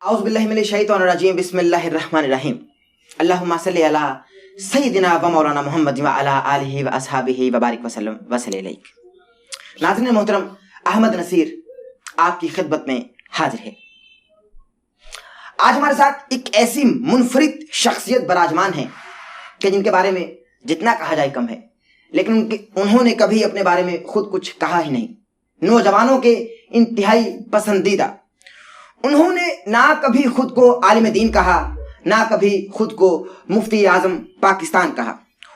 اعوذ باللہ من الشیطان الرجیم بسم اللہ الرحمن الرحیم اللہم صلی علی سیدنا و مولانا محمد و علی آلہ و اصحابہ وبارک وسلم وصلی علیک۔ ناظرین محترم، احمد نصیر آپ کی خدمت میں حاضر ہے۔ آج ہمارے ساتھ ایک ایسی منفرد شخصیت براجمان ہے کہ جن کے بارے میں جتنا کہا جائے کم ہے، لیکن انہوں نے کبھی اپنے بارے میں خود کچھ کہا ہی نہیں۔ نوجوانوں کے انتہائی پسندیدہ، انہوں نے نہ کبھی خود کو عالم دین کہا، نہ کبھی خود کو مفتی اعظم پاکستان کہا۔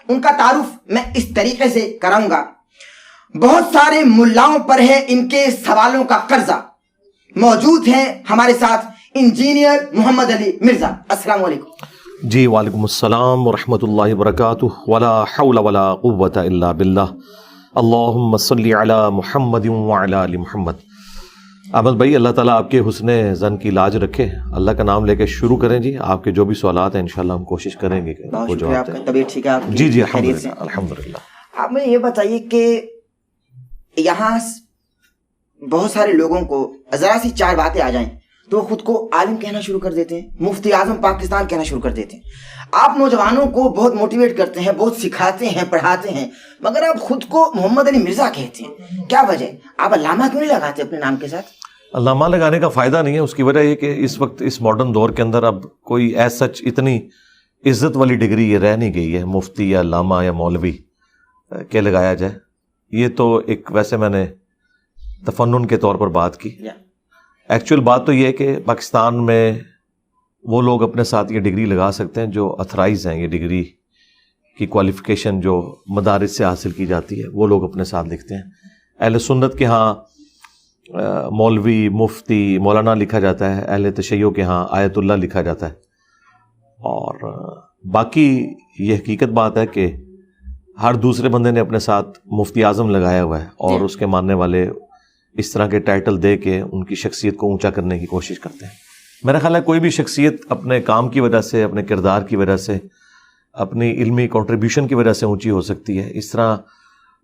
ان کا تعارف میں اس طریقے سے کراؤں گا، بہت سارے ملاؤں پر ہے ان کے سوالوں کا قرضہ۔ موجود ہیں ہمارے ساتھ انجینئر محمد علی مرزا۔ السلام علیکم۔ جی وعلیکم السلام ورحمۃ اللہ وبرکاتہ۔ ولا حول ولا قوۃ الا باللہ۔ اللہم صلی علی محمد وعلی آل محمد۔ احمد بھائی، اللہ تعالیٰ آپ کے حسن ظن کی لاج رکھے۔ اللہ کا نام لے کے شروع کریں جی۔ آپ کے جو بھی سوالات ہیں انشاءاللہ ہم کوشش کریں گے کہ بہت شکریہ، آپ کا طبیعت ٹھیک ہے؟ آپ جی جی الحمدللہ الحمدللہ۔ آپ مجھے یہ بتائیے کہ یہاں بہت سارے لوگوں کو ذرا سی چار باتیں آ جائیں تو وہ خود کو عالم کہنا شروع کر دیتے ہیں، مفتی اعظم پاکستان کہنا شروع کر دیتے ہیں۔ آپ نوجوانوں کو بہت موٹیویٹ کرتے ہیں، بہت سکھاتے ہیں، پڑھاتے ہیں، مگر آپ خود کو محمد علی مرزا کہتے ہیں، کیا وجہ؟ آپ علامہ کیوں نہیں لگاتے اپنے نام کے ساتھ؟ علامہ لگانے کا فائدہ نہیں ہے، اس کی وجہ یہ کہ اس وقت اس ماڈرن دور کے اندر اب کوئی ایز سچ اتنی عزت والی ڈگری یہ رہ نہیں گئی ہے، مفتی یا علامہ یا مولوی کہ لگایا جائے۔ یہ تو ایک ویسے میں نے تفنن کے طور پر بات کی۔ ایکچوئل بات تو یہ ہے کہ پاکستان میں وہ لوگ اپنے ساتھ یہ ڈگری لگا سکتے ہیں جو اتھرائز ہیں، یہ ڈگری کی کوالیفیکیشن جو مدارس سے حاصل کی جاتی ہے وہ لوگ اپنے ساتھ لکھتے ہیں۔ اہل سنت کے ہاں مولوی، مفتی، مولانا لکھا جاتا ہے، اہل تشیع کے ہاں آیت اللہ لکھا جاتا ہے۔ اور باقی یہ حقیقت بات ہے کہ ہر دوسرے بندے نے اپنے ساتھ مفتی اعظم لگایا ہوا ہے، اور اس کے ماننے والے اس طرح کے ٹائٹل دے کے ان کی شخصیت کو اونچا کرنے کی کوشش کرتے ہیں۔ میرا خیال ہے کوئی بھی شخصیت اپنے کام کی وجہ سے، اپنے کردار کی وجہ سے، اپنی علمی کنٹریبیوشن کی وجہ سے اونچی ہو سکتی ہے۔ اس طرح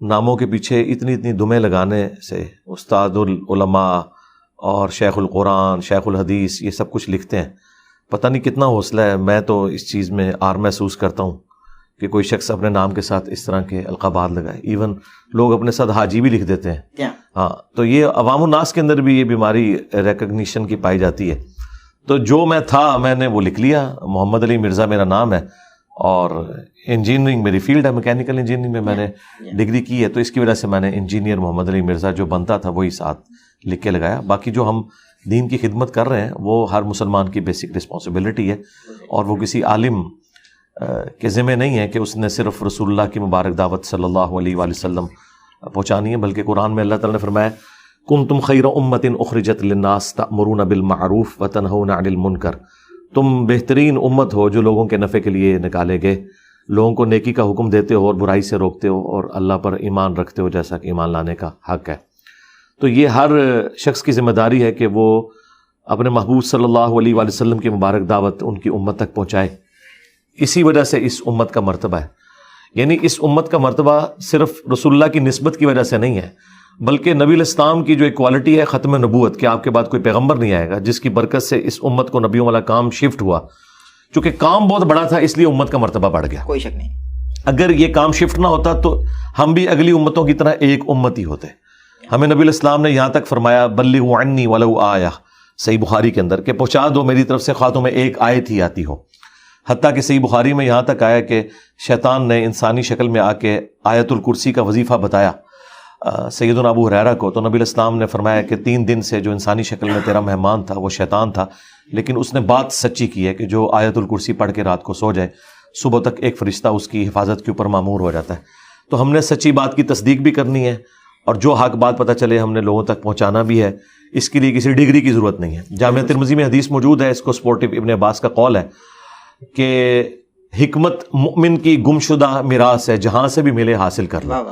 ناموں کے پیچھے اتنی دمیں لگانے سے استاد العلماء اور شیخ القرآن، شیخ الحدیث، یہ سب کچھ لکھتے ہیں۔ پتہ نہیں کتنا حوصلہ ہے۔ میں تو اس چیز میں آر محسوس کرتا ہوں کہ کوئی شخص اپنے نام کے ساتھ اس طرح کے القابات لگائے۔ ایون لوگ اپنے ساتھ حاجی بھی لکھ دیتے ہیں۔ ہاں، تو یہ عوام الناس کے اندر بھی یہ بیماری ریکگنیشن کی پائی جاتی ہے۔ تو جو میں تھا میں نے وہ لکھ لیا، محمد علی مرزا میرا نام ہے، اور انجینئرنگ میری فیلڈ ہے، میکینیکل انجینئرنگ میں میں نے ڈگری کی ہے، تو اس کی وجہ سے میں نے انجینئر محمد علی مرزا جو بنتا تھا وہی ساتھ لکھ کے لگایا۔ باقی جو ہم دین کی خدمت کر رہے ہیں وہ ہر مسلمان کی بیسک رسپانسبلٹی ہے، اور وہ کسی عالم کے ذمہ نہیں ہے کہ اس نے صرف رسول اللہ کی مبارک دعوت صلی اللہ علیہ وآلہ وسلم پہنچانی ہے، بلکہ قرآن میں اللہ تعالیٰ نے فرمایا کنتم خیر امۃ اخرجت للناس تأمرون بالمعروف وتنہون عن المنکر، تم بہترین امت ہو جو لوگوں کے نفع کے لیے نکالے گئے، لوگوں کو نیکی کا حکم دیتے ہو اور برائی سے روکتے ہو، اور اللہ پر ایمان رکھتے ہو جیسا کہ ایمان لانے کا حق ہے۔ تو یہ ہر شخص کی ذمہ داری ہے کہ وہ اپنے محبوب صلی اللہ علیہ وآلہ وسلم کی مبارک دعوت ان کی امت تک پہنچائے۔ اسی وجہ سے اس امت کا مرتبہ ہے، یعنی اس امت کا مرتبہ صرف رسول اللہ کی نسبت کی وجہ سے نہیں ہے، بلکہ نبی الاسلام کی جو ایک کوالٹی ہے ختم نبوت، کہ آپ کے بعد کوئی پیغمبر نہیں آئے گا، جس کی برکت سے اس امت کو نبیوں والا کام شفٹ ہوا۔ چونکہ کام بہت بڑا تھا اس لیے امت کا مرتبہ بڑھ گیا، کوئی شک نہیں۔ اگر یہ کام شفٹ نہ ہوتا تو ہم بھی اگلی امتوں کی طرح ایک امت ہی ہوتے۔ ہمیں نبی الاسلام نے یہاں تک فرمایا بلغوا عنی ولو آیہ، صحیح بخاری کے اندر، کہ پہنچا دو میری طرف سے خواہ تمہیں ایک آیت ہی آتی ہو۔ حتیٰ کہ صحیح بخاری میں یہاں تک آیا کہ شیطان نے انسانی شکل میں آ کے آیت الکرسی کا وظیفہ بتایا سیدنا ابو ہریرہ کو، تو نبی الاسلام نے فرمایا کہ 3 دن سے جو انسانی شکل میں تیرا مہمان تھا وہ شیطان تھا، لیکن اس نے بات سچی کی ہے کہ جو آیت الکرسی پڑھ کے رات کو سو جائے، صبح تک ایک فرشتہ اس کی حفاظت کے اوپر مامور ہو جاتا ہے۔ تو ہم نے سچی بات کی تصدیق بھی کرنی ہے، اور جو حق بات پتہ چلے ہم نے لوگوں تک پہنچانا بھی ہے۔ اس کے لیے کسی ڈگری کی ضرورت نہیں ہے۔ جامعہ ترمذی میں حدیث موجود ہے، اس کو سپورٹو ابن عباس کا قول ہے کہ حکمت مومن کی گمشدہ میراث ہے، جہاں سے بھی ملے حاصل کر لو۔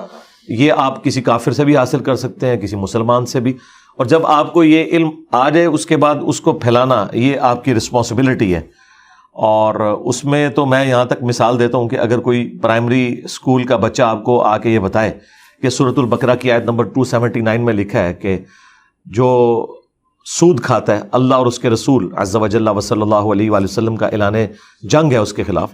یہ آپ کسی کافر سے بھی حاصل کر سکتے ہیں، کسی مسلمان سے بھی، اور جب آپ کو یہ علم آ جائے اس کے بعد اس کو پھیلانا یہ آپ کی رسپانسبلٹی ہے۔ اور اس میں تو میں یہاں تک مثال دیتا ہوں کہ اگر کوئی پرائمری اسکول کا بچہ آپ کو آ کے یہ بتائے کہ سورۃ البقرہ کی آیت نمبر 279 میں لکھا ہے کہ جو سود کھاتا ہے، اللہ اور اس کے رسول عز و جل و صلی اللہ علیہ وآلہ وسلم کا اعلان جنگ ہے اس کے خلاف،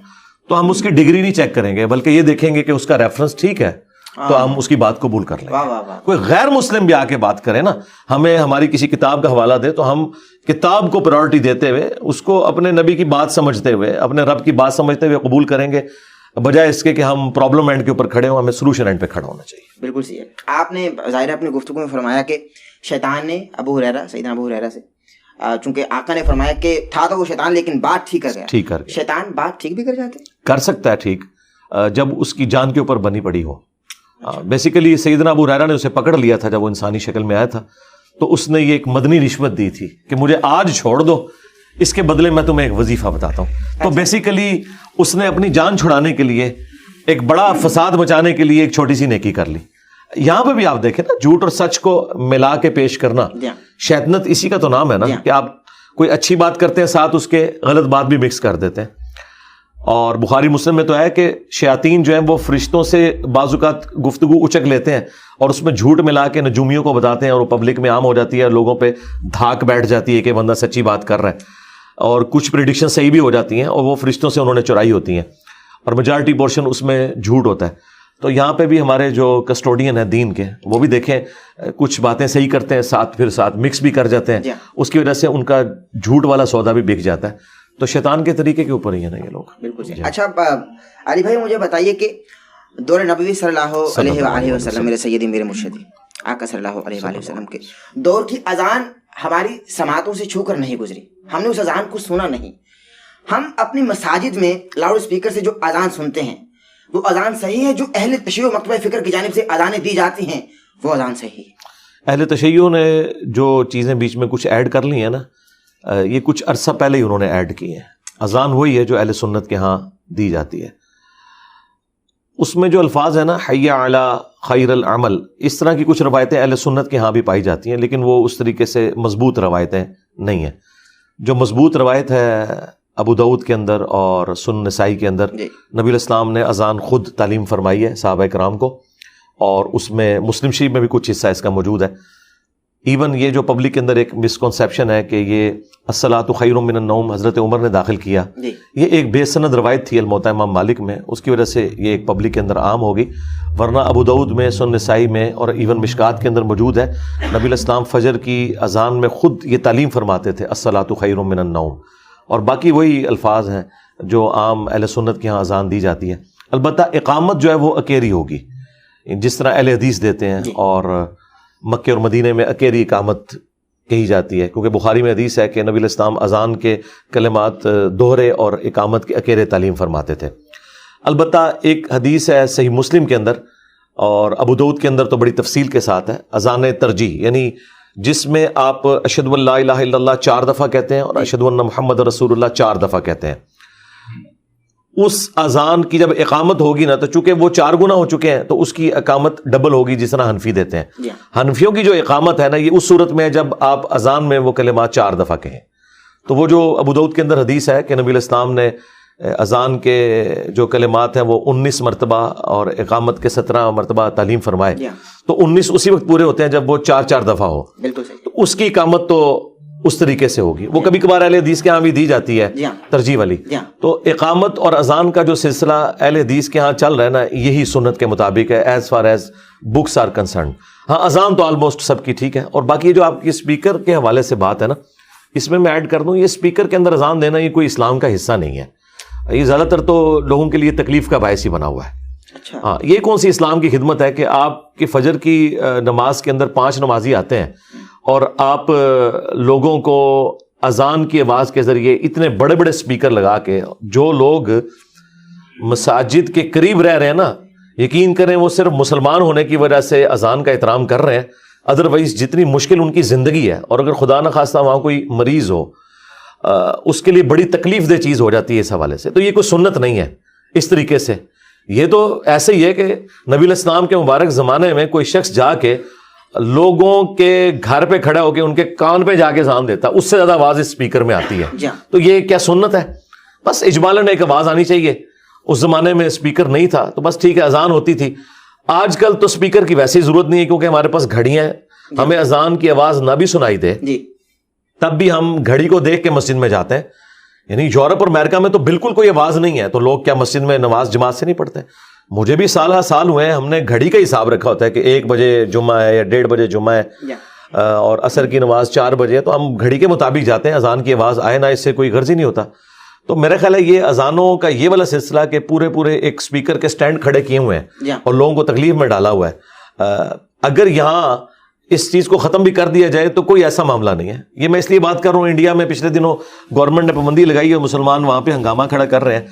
تو ہم اس کی ڈگری نہیں چیک کریں گے، بلکہ یہ دیکھیں گے کہ اس کا ریفرنس ٹھیک ہے تو ہم اس کی بات قبول کر لیں گے۔ کوئی غیر مسلم بھی آ کے بات کرے نا، ہمیں ہماری کسی کتاب کا حوالہ دے تو ہم کتاب کو پرائورٹی دیتے ہوئے اس کو اپنے نبی کی بات سمجھتے ہوئے، اپنے رب کی بات سمجھتے ہوئے قبول کریں گے، بجائے اس کے کہ ہم پرابلم اینڈ کے اوپر کھڑے ہوں۔ ہمیں سولوشن اینڈ پہ کھڑا ہونا چاہیے۔ بالکل صحیح ہے۔ آپ نے ظاہر اپنی گفتگو میں فرمایا کہ شیطان نے سیدنا ابو ہریرہ سے، چونکہ آقا نے فرمایا کہ تھا تو وہ شیطان لیکن بات ٹھیک کر گیا، شیطان بات ٹھیک بھی کر جاتے کر سکتا ہے ٹھیک، جب اس کی جان کے اوپر بنی پڑی ہو۔ بیسیکلی سیدنا ابو ہریرہ نے اسے پکڑ لیا تھا جب وہ انسانی شکل میں آیا تھا، تو اس نے یہ ایک مدنی رشوت دی تھی کہ مجھے آج چھوڑ دو، اس کے بدلے میں تمہیں ایک وظیفہ بتاتا ہوں۔ تو بیسیکلی اس نے اپنی جان چھڑانے کے لیے، ایک بڑا فساد مچانے کے لیے ایک چھوٹی سی نیکی کر لی۔ یہاں پہ بھی آپ دیکھیں نا، جھوٹ اور سچ کو ملا کے پیش کرنا، شیطنت اسی کا تو نام ہے نا، کہ آپ کوئی اچھی بات کرتے ہیں ساتھ اس کے غلط بات بھی مکس کر دیتے ہیں۔ اور بخاری مسلم میں تو ہے کہ شیاطین جو ہیں وہ فرشتوں سے بعض اوقات گفتگو اچک لیتے ہیں اور اس میں جھوٹ ملا کے نجومیوں کو بتاتے ہیں، اور وہ پبلک میں عام ہو جاتی ہے، لوگوں پہ دھاک بیٹھ جاتی ہے کہ بندہ سچی بات کر رہا ہے، اور کچھ پریڈکشن صحیح بھی ہو جاتی ہیں اور وہ فرشتوں سے انہوں نے چرائی ہوتی ہیں، اور میجارٹی پورشن اس میں جھوٹ ہوتا ہے۔ تو یہاں پہ بھی ہمارے جو کسٹوڈین ہیں دین کے، وہ بھی دیکھیں کچھ باتیں صحیح کرتے ہیں، ساتھ مکس بھی کر جاتے ہیں، اس کی وجہ سے ان کا جھوٹ والا سودا بھی بک جاتا ہے۔ تو شیطان کے طریقے کے اوپر ہی ہے نا یہ لوگ۔ بالکل۔ اچھا علی بھائی، مجھے بتائیے کہ دور نبوی صلی اللہ علیہ وآلہ وسلم، میرے سیدی میرے مرشدی آقا صلی اللہ علیہ وآلہ وسلم کے دور کی اذان ہماری سماعتوں سے چھو کر نہیں گزری، ہم نے اس اذان کو سنا نہیں۔ ہم اپنی مساجد میں لاؤڈ اسپیکر سے جو اذان سنتے ہیں، وہ اذان صحیح ہے؟ جو اہل تشیع و مکتبہ فکر کی جانب سے اذانیں دی جاتی ہیں، وہ اذان صحیح ہے؟ اہل تشیع نے جو چیزیں بیچ میں کچھ ایڈ کر لی ہیں نا، یہ کچھ عرصہ پہلے ہی انہوں نے ایڈ کی ہیں۔ اذان وہی ہے جو اہل سنت کے ہاں دی جاتی ہے۔ اس میں جو الفاظ ہیں نا، حی علی خیر العمل، اس طرح کی کچھ روایتیں اہل سنت کے ہاں بھی پائی جاتی ہیں، لیکن وہ اس طریقے سے مضبوط روایتیں نہیں ہیں۔ جو مضبوط روایت ہے ابو داؤد کے اندر اور سنن نسائی کے اندر، نبی الاسلام نے اذان خود تعلیم فرمائی ہے صحابہ کرام کو، اور اس میں مسلم شریف میں بھی کچھ حصہ اس کا موجود ہے۔ ایون یہ جو پبلک کے اندر ایک مسکنسیپشن ہے کہ یہ الصلاۃ خیر من النوم حضرت عمر نے داخل کیا، یہ ایک بے سند روایت تھی الموطا امام مالک میں، اس کی وجہ سے یہ ایک پبلک کے اندر عام ہوگی، ورنہ ابو داؤد میں، سنن نسائی میں اور ایون مشکات کے اندر موجود ہے۔ نبی الاسلام فجر کی اذان میں خود یہ تعلیم فرماتے تھے الصلاۃ خیر من النوم، اور باقی وہی الفاظ ہیں جو عام اہل سنت کے ہاں اذان دی جاتی ہے۔ البتہ اقامت جو ہے وہ اکیری ہوگی، جس طرح اہل حدیث دیتے ہیں، اور مکے اور مدینے میں اکیری اقامت کہی جاتی ہے، کیونکہ بخاری میں حدیث ہے کہ نبی الاسلام اذان کے کلمات دوہرے اور اقامت کے اکیرے تعلیم فرماتے تھے۔ البتہ ایک حدیث ہے صحیح مسلم کے اندر اور ابو داؤد کے اندر تو بڑی تفصیل کے ساتھ ہے، اذان ترجیح، یعنی جس میں آپ اشہد ان لا الہ الا اللہ 4 دفعہ کہتے ہیں اور اشہد ان محمد رسول اللہ 4 دفعہ کہتے ہیں۔ اس اذان کی جب اقامت ہوگی نا، تو چونکہ وہ 4 گنا ہو چکے ہیں تو اس کی اقامت ڈبل ہوگی، جس طرح حنفی دیتے ہیں۔ حنفیوں کی جو اقامت ہے نا، یہ اس صورت میں ہے جب آپ اذان میں وہ کلمات 4 دفعہ کہیں۔ تو وہ جو ابو داؤد کے اندر حدیث ہے کہ نبی الاسلام نے اذان کے جو کلمات ہیں وہ 19 مرتبہ اور اقامت کے 17 مرتبہ تعلیم فرمائے، تو 19 اسی وقت پورے ہوتے ہیں جب وہ 4 دفعہ ہو۔ بالکل صحیح۔ تو اس کی اقامت تو اس طریقے سے ہوگی، وہ کبھی کبھار اہل حدیث کے ہاں بھی دی جاتی ہے ترجیح والی۔ تو اقامت اور اذان کا جو سلسلہ اہل حدیث کے ہاں چل رہا ہے نا، یہی سنت کے مطابق ہے as far as books are concerned. ہاں اذان تو آلموسٹ سب کی ٹھیک ہے، اور باقی جو آپ کی اسپیکر کے حوالے سے بات ہے نا، اس میں ایڈ کر دوں، یہ اسپیکر کے اندر اذان دینا یہ کوئی اسلام کا حصہ نہیں ہے، یہ زیادہ تر تو لوگوں کے لیے تکلیف کا باعث ہی بنا ہوا ہے۔ ہاں، یہ کون سی اسلام کی خدمت ہے کہ آپ کی فجر کی نماز کے اندر 5 نمازی آتے ہیں اور آپ لوگوں کو اذان کی آواز کے ذریعے اتنے بڑے بڑے اسپیکر لگا کے، جو لوگ مساجد کے قریب رہ رہے ہیں نا، یقین کریں وہ صرف مسلمان ہونے کی وجہ سے اذان کا احترام کر رہے ہیں، ادروائز جتنی مشکل ان کی زندگی ہے، اور اگر خدا نہ خواستہ وہاں کوئی مریض ہو، اس کے لیے بڑی تکلیف دہ چیز ہو جاتی ہے اس حوالے سے۔ تو یہ کوئی سنت نہیں ہے اس طریقے سے، یہ تو ایسے ہی ہے کہ نبی الاسلام کے مبارک زمانے میں کوئی شخص جا کے لوگوں کے گھر پہ کھڑا ہو کے ان کے کان پہ جا کے اذان دیتا، اس سے زیادہ آواز اس اسپیکر میں آتی ہے۔ تو یہ کیا سنت ہے؟ بس اجمالاً ایک آواز آنی چاہیے۔ اس زمانے میں اسپیکر نہیں تھا تو بس ٹھیک ہے، اذان ہوتی تھی۔ آج کل تو اسپیکر کی ویسی ضرورت نہیں ہے، کیونکہ ہمارے پاس گھڑیاں ہیں، ہمیں اذان کی آواز نہ بھی سنائی دے تب بھی ہم گھڑی کو دیکھ کے مسجد میں جاتے ہیں. یعنی یورپ اور امریکہ میں تو بالکل کوئی آواز نہیں ہے, تو لوگ کیا مسجد میں نماز جماعت سے نہیں پڑھتے؟ مجھے بھی سال ہوئے ہیں, ہم نے گھڑی کا حساب رکھا ہوتا ہے کہ 1 بجے جمعہ ہے یا 1:30 بجے جمعہ ہے اور عصر کی نماز 4 بجے ہے, تو ہم گھڑی کے مطابق جاتے ہیں, اذان کی آواز آئے نہ اس سے کوئی غرض ہی نہیں ہوتا. تو میرا خیال ہے یہ اذانوں کا یہ والا سلسلہ کہ پورے ایک سپیکر کے سٹینڈ کھڑے کیے ہوئے ہیں اور لوگوں کو تکلیف میں ڈالا ہوا ہے, اگر یہاں اس چیز کو ختم بھی کر دیا جائے تو کوئی ایسا معاملہ نہیں ہے. یہ میں اس لیے بات کر رہا ہوں, انڈیا میں پچھلے دنوں گورنمنٹ نے پابندی لگائی ہے, مسلمان وہاں پہ ہنگامہ کھڑا کر رہے ہیں.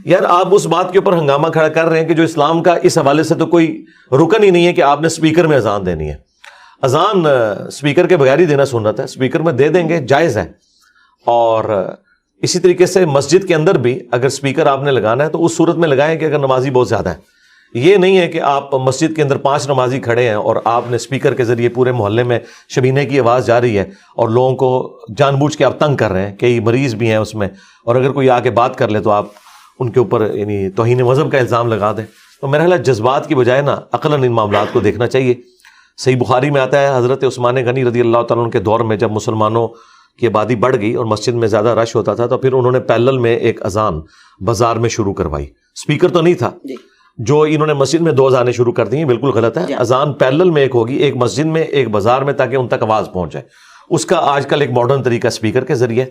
یار آپ اس بات کے اوپر ہنگامہ کھڑا کر رہے ہیں کہ جو اسلام کا اس حوالے سے تو کوئی رکن ہی نہیں ہے کہ آپ نے سپیکر میں اذان دینی ہے. اذان سپیکر کے بغیر ہی دینا سنت ہے, سپیکر میں دے دیں گے جائز ہے. اور اسی طریقے سے مسجد کے اندر بھی اگر سپیکر آپ نے لگانا ہے تو اس صورت میں لگائیں کہ اگر نمازی بہت زیادہ ہے. یہ نہیں ہے کہ آپ مسجد کے اندر 5 نمازی کھڑے ہیں اور آپ نے سپیکر کے ذریعے پورے محلے میں شبینے کی آواز جا رہی ہے اور لوگوں کو جان بوجھ کے آپ تنگ کر رہے ہیں, کئی مریض بھی ہیں اس میں, اور اگر کوئی آ کے بات کر لے تو آپ ان کے اوپر یعنی توہین مذہب کا الزام لگا دیں. تو میرا خیال ہے جذبات کی بجائے نا عقلاً ان معاملات کو دیکھنا چاہیے. صحیح بخاری میں آتا ہے حضرت عثمان غنی رضی اللہ تعالیٰ عنہ کے دور میں جب مسلمانوں کی آبادی بڑھ گئی اور مسجد میں زیادہ رش ہوتا تھا تو پھر انہوں نے پیرلل میں ایک اذان بازار میں شروع کروائی. سپیکر تو نہیں تھا, جو انہوں نے مسجد میں 2 اذانیں شروع کر دی ہیں بالکل غلط ہے. اذان پیرلل میں ایک ہوگی, ایک مسجد میں ایک بازار میں, تاکہ ان تک آواز پہنچ جائے. اس کا آج کل ایک ماڈرن طریقہ سپیکر کے ذریعے.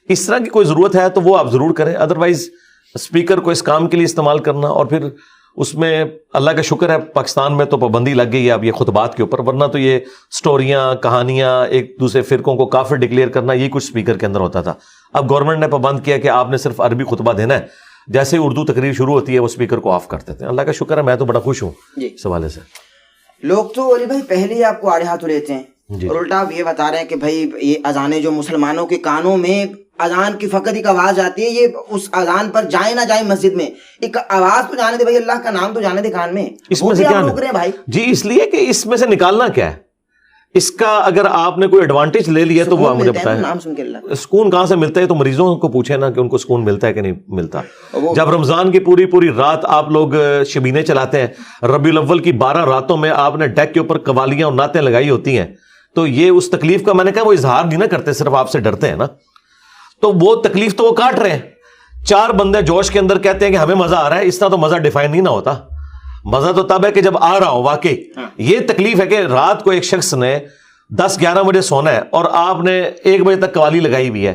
اس طرح کی کوئی ضرورت ہے تو وہ آپ ضرور کریں, ادروائز سپیکر کو اس کام کے لیے استعمال کرنا. اور پھر اس میں اللہ کا شکر ہے پاکستان میں تو پابندی لگ گئی ہے اب یہ خطبات کے اوپر, ورنہ تو یہ سٹوریاں کہانیاں ایک دوسرے فرقوں کو کافر ڈکلیئر کرنا یہ کچھ سپیکر کے اندر ہوتا تھا. اب گورنمنٹ نے پابند کیا کہ آپ نے صرف عربی خطبہ دینا ہے, جیسے ہی اردو تقریر شروع ہوتی ہے وہ سپیکر کو آف کر دیتے ہیں. اللہ کا شکر ہے میں تو بڑا خوش ہوں اس حوالے سے. لوگ تو علی بھائی پہلے ہی آپ کو آڑے ہاتھوں لیتے ہیں اور الٹا آپ یہ بتا رہے ہیں کہ بھائی یہ اذانیں جو مسلمانوں کے کانوں میں اذان کی فقط ایک آواز آتی ہے, یہ اس اذان پر جائیں نہ جائیں مسجد میں ایک آواز تو جانے دے بھائی, اللہ کا نام تو جانے دے کان میں. اس میں سے کیا روک رہے ہیں بھائی؟ جی اس لیے کہ اس میں سے نکالنا کیا ہے, اس کا اگر آپ نے کوئی ایڈوانٹیج لے لیا تو وہ مجھے بتائیں سکون کہاں سے ملتا ہے. تو مریضوں کو پوچھیں نا کہ ان کو سکون ملتا ہے کہ نہیں ملتا. جب رمضان کی پوری رات آپ لوگ شبینے چلاتے ہیں, ربیع الاول کی 12 راتوں میں آپ نے ڈیک کے اوپر قوالیاں اور نعتیں لگائی ہوتی ہیں, تو یہ اس تکلیف کا میں نے کہا وہ اظہار نہیں نہ کرتے, صرف آپ سے ڈرتے ہیں نا, تو وہ تکلیف تو وہ کاٹ رہے ہیں. 4 بندے جوش کے اندر کہتے ہیں کہ ہمیں مزہ آ رہا ہے, اس طرح تو مزہ ڈیفائن نہیں نہ ہوتا. مزہ تو تب ہے کہ جب آ رہا ہو واقعی. یہ تکلیف ہے کہ رات کو ایک شخص نے 10-11 بجے سونا ہے اور آپ نے 1 بجے تک قوالی لگائی ہوئی ہے,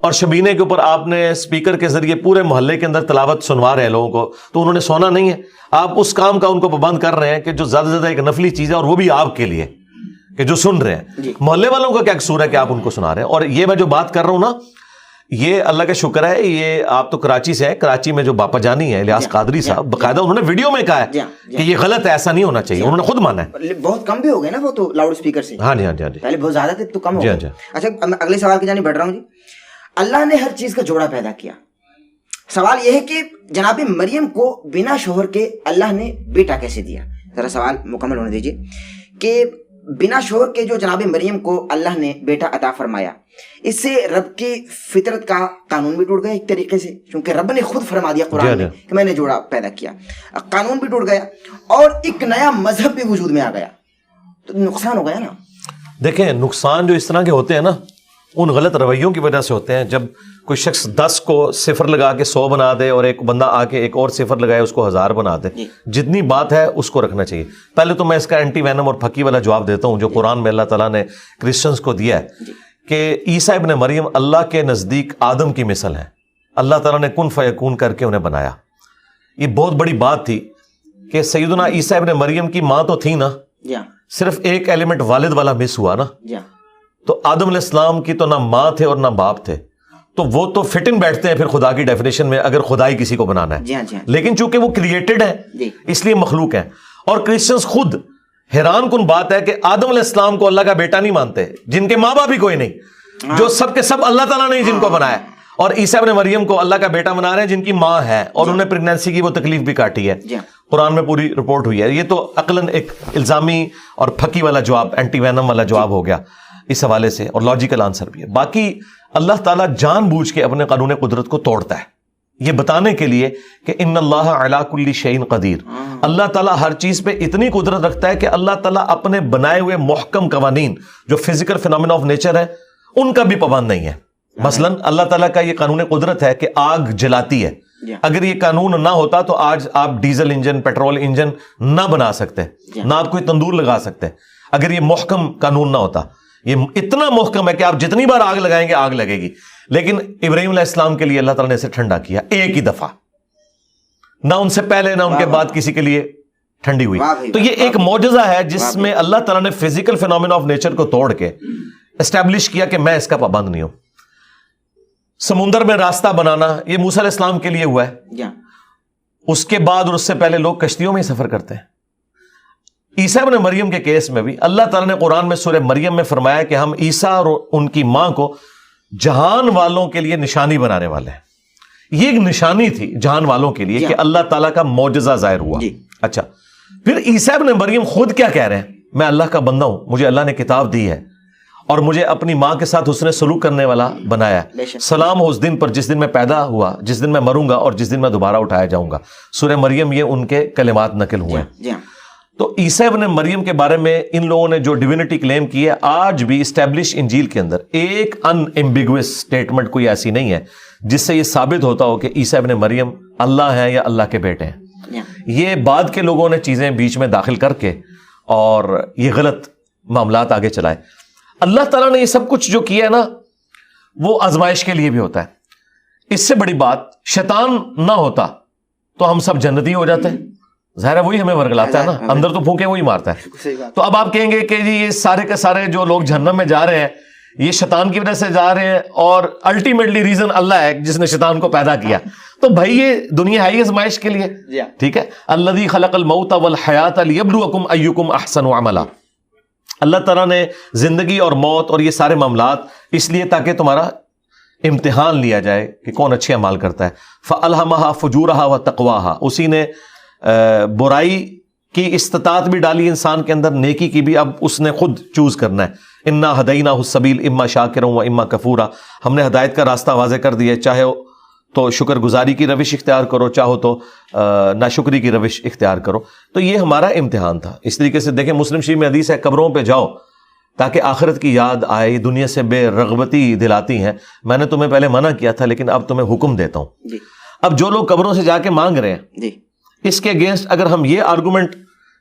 اور شبینے کے اوپر آپ نے سپیکر کے ذریعے پورے محلے کے اندر تلاوت سنوا رہے ہیں لوگوں کو, تو انہوں نے سونا نہیں ہے. آپ اس کام کا ان کو پابند کر رہے ہیں کہ جو زیادہ سے زیادہ ایک نفلی چیز ہے, اور وہ بھی آپ کے لیے کہ جو سن رہے ہیں. محلے والوں کا کیا قصور ہے کہ آپ ان کو سنا رہے ہیں. اور یہ میں جو بات کر رہا ہوں نا, یہ اللہ کا شکر ہے, یہ آپ تو کراچی سے ہیں, کراچی میں جو باپا جانی ہے الیاس قادری صاحب, باقاعدہ انہوں نے ویڈیو میں کہا ہے کہ یہ غلط ہے, ایسا نہیں ہونا چاہیے, انہوں نے خود مانا ہے. بہت کم بھی ہو گئے نا وہ تو لاؤڈ اسپیکر سے. ہاں جی پہلے بہت زیادہ تھے تو کم ہو گئے. اچھا میں اگلے سوال کی جانب بڑھ رہا ہوں. جی اللہ نے ہر چیز کا جوڑا پیدا کیا. سوال یہ ہے کہ جناب مریم کو بنا شوہر کے اللہ نے بیٹا کیسے دیا؟ ذرا سوال مکمل ہونے دیجیے. کہ بنا شوہر کے جو جناب مریم کو اللہ نے بیٹا عطا فرمایا, اس سے رب کی فطرت کا قانون بھی ٹوٹ گیا ایک طریقے سے, کیونکہ رب نے خود فرما دیا قرآن میں کہ میں نے جوڑا پیدا کیا. قانون بھی ٹوٹ گیا اور ایک نیا مذہب بھی وجود میں آ گیا, تو نقصان ہو گیا نا. دیکھیں نقصان جو اس طرح کے ہوتے ہیں نا, ان غلط رویوں کی وجہ سے ہوتے ہیں. جب کوئی شخص 10 کو 0 لگا کے 100 بنا دے, اور ایک بندہ آ کے ایک اور 0 لگائے اس کو 1000 بنا دے, جتنی بات ہے اس کو رکھنا چاہیے. پہلے تو میں اس کا اینٹی وینم اور پھکی والا جواب دیتا ہوں جو قرآن میں اللہ تعالیٰ نے کرسچنز کو دیا ہے کہ عیسیٰ ابن مریم اللہ کے نزدیک آدم کی مثل ہیں. اللہ تعالیٰ نے کن فیکون کر کے انہیں بنایا. یہ بہت بڑی بات تھی کہ سیدنا عیسیٰ ابن مریم کی ماں تو تھی نا, صرف ایک ایلیمنٹ والد والا مس ہوا نا. تو آدم علیہ السلام کی تو نہ ماں تھے اور نہ باپ تھے, تو وہ تو فٹ ان بیٹھتے ہیں پھر خدا کی ڈیفینیشن میں اگر خدائی کسی کو بنانا ہے. لیکن چونکہ وہ کریٹڈ ہیں اس لیے مخلوق ہیں. اور کرسچنز خود حیران کن بات ہے کہ آدم علیہ السلام کو اللہ کا بیٹا نہیں مانتے, جن کے ماں باپ بھی کوئی نہیں, جو سب کے سب اللہ تعالیٰ نے جن کو بنایا. اور عیسیٰ ابن مریم کو اللہ کا بیٹا بنا رہے ہیں جن کی ماں ہے, اور انہوں نے پریگنینسی کی وہ تکلیف بھی کاٹی ہے. قرآن میں پوری رپورٹ ہوئی ہے. یہ تو عقلاً ایک الزامی اور پھکی والا جواب, اینٹی وینم والا جواب ہو گیا اس حوالے سے, اور لاجیکل آنسر بھی ہے. باقی اللہ تعالیٰ جان بوجھ کے اپنے قانون قدرت کو توڑتا ہے, یہ بتانے کے لیے کہ ان اللہ علی کل شیء قدیر. اللہ تعالیٰ ہر چیز پہ اتنی قدرت رکھتا ہے کہ اللہ تعالیٰ اپنے بنائے ہوئے محکم قوانین جو فزیکل فینومینا آف نیچر ہے ان کا بھی پابند نہیں ہے. مثلاً اللہ تعالیٰ کا یہ قانون قدرت ہے کہ آگ جلاتی ہے. اگر یہ قانون نہ ہوتا تو آج آپ ڈیزل انجن پیٹرول انجن نہ بنا سکتے, نہ آپ کوئی تندور لگا سکتے, اگر یہ محکم قانون نہ ہوتا. یہ اتنا محکم ہے کہ آپ جتنی بار آگ لگائیں گے آگ لگے گی. لیکن ابراہیم علیہ السلام کے لیے اللہ تعالیٰ نے اسے ٹھنڈا کیا ایک ہی دفعہ, نہ ان سے پہلے نہ ان کے بعد کسی کے لیے ٹھنڈی ہوئی. تو یہ ایک معجزہ ہے جس میں اللہ تعالیٰ نے فزیکل فینومینا آف نیچر کو توڑ کے اسٹیبلش کیا کہ میں اس کا پابند نہیں ہوں. سمندر میں راستہ بنانا یہ موسیٰ علیہ السلام کے لیے ہوا ہے. اس کے بعد اور اس سے پہلے لوگ کشتیوں میں ہی سفر کرتے ہیں. عیسیٰ ابن مریم کے کیس میں بھی اللہ تعالیٰ نے قرآن میں سورہ مریم میں فرمایا کہ ہم عیسیٰ اور ان کی ماں کو جہان والوں کے لیے نشانی بنانے والے ہیں. یہ ایک نشانی تھی جہان والوں کے لیے کہ اللہ تعالیٰ کا معجزہ ظاہر ہوا. اچھا, پھر عیسیٰ ابن مریم خود کیا کہہ رہے ہیں؟ میں اللہ کا بندہ ہوں, مجھے اللہ نے کتاب دی ہے اور مجھے اپنی ماں کے ساتھ حسن سلوک کرنے والا بنایا ہے. سلام ہو اس دن پر جس دن میں پیدا ہوا, جس دن میں مروں گا اور جس دن میں دوبارہ اٹھایا جاؤں گا. سورہ مریم یہ ان کے کلمات نقل ہوئے ہیں. تو عیسیٰ ابن مریم کے بارے میں ان لوگوں نے جو ڈیوینٹی کلیم کی ہے, آج بھی اسٹیبلش انجیل کے اندر ایک ان ایمبیگوس اسٹیٹمنٹ کوئی ایسی نہیں ہے جس سے یہ ثابت ہوتا ہو کہ عیسیٰ ابن مریم اللہ ہیں یا اللہ کے بیٹے ہیں. یہ بعد کے لوگوں نے چیزیں بیچ میں داخل کر کے اور یہ غلط معاملات آگے چلائے. اللہ تعالیٰ نے یہ سب کچھ جو کیا ہے نا وہ آزمائش کے لیے بھی ہوتا ہے. اس سے بڑی بات, شیطان نہ ہوتا تو ہم سب جنتی ہو جاتے ہیں. ظاہر ہے وہی ہمیں ورگلاتا ہے نا, اندر تو پھونکے وہی مارتا ہے. تو اب آپ کہیں گے کہ جی یہ سارے کے سارے جو لوگ جہنم میں جا رہے ہیں یہ شیطان کی وجہ سے جا رہے ہیں اور الٹیمیٹلی ریزن اللہ ہے جس نے شیطان کو پیدا کیا. تو بھائی یہ دنیا ہے ہی آزمائش کے لیے, ٹھیک ہے. الذی خلق الموت والحیات لیبلوکم ایکم احسن عملا. اللہ تعالیٰ نے زندگی اور موت اور یہ سارے معاملات اس لیے تاکہ تمہارا امتحان لیا جائے کہ کون اچھے اعمال کرتا ہے. فَأَلْهَمَهَا فُجُورَهَا وَتَقْوَاهَا, اسی نے برائی کی استطاعت بھی ڈالی انسان کے اندر, نیکی کی بھی اب اس نے خود چوز کرنا ہے. اِنَّا هَدَيْنَاهُ السَّبِيلَ اِمَّا شَاكِرًا وَإِمَّا كَفُورًا, ہم نے ہدایت کا راستہ واضح کر دیا ہے, چاہے تو شکر گزاری کی روش اختیار کرو, چاہو تو ناشکری کی روش اختیار کرو. تو یہ ہمارا امتحان تھا. اس طریقے سے دیکھیں مسلم شریف میں حدیث ہے قبروں پہ جاؤ تاکہ آخرت کی یاد آئے, یہ دنیا سے بے رغبتی دلاتی ہیں. میں نے تمہیں پہلے منع کیا تھا لیکن اب تمہیں حکم دیتا ہوں. اب جو لوگ قبروں سے جا کے مانگ رہے ہیں اس کے اگینسٹ اگر ہم یہ آرگومنٹ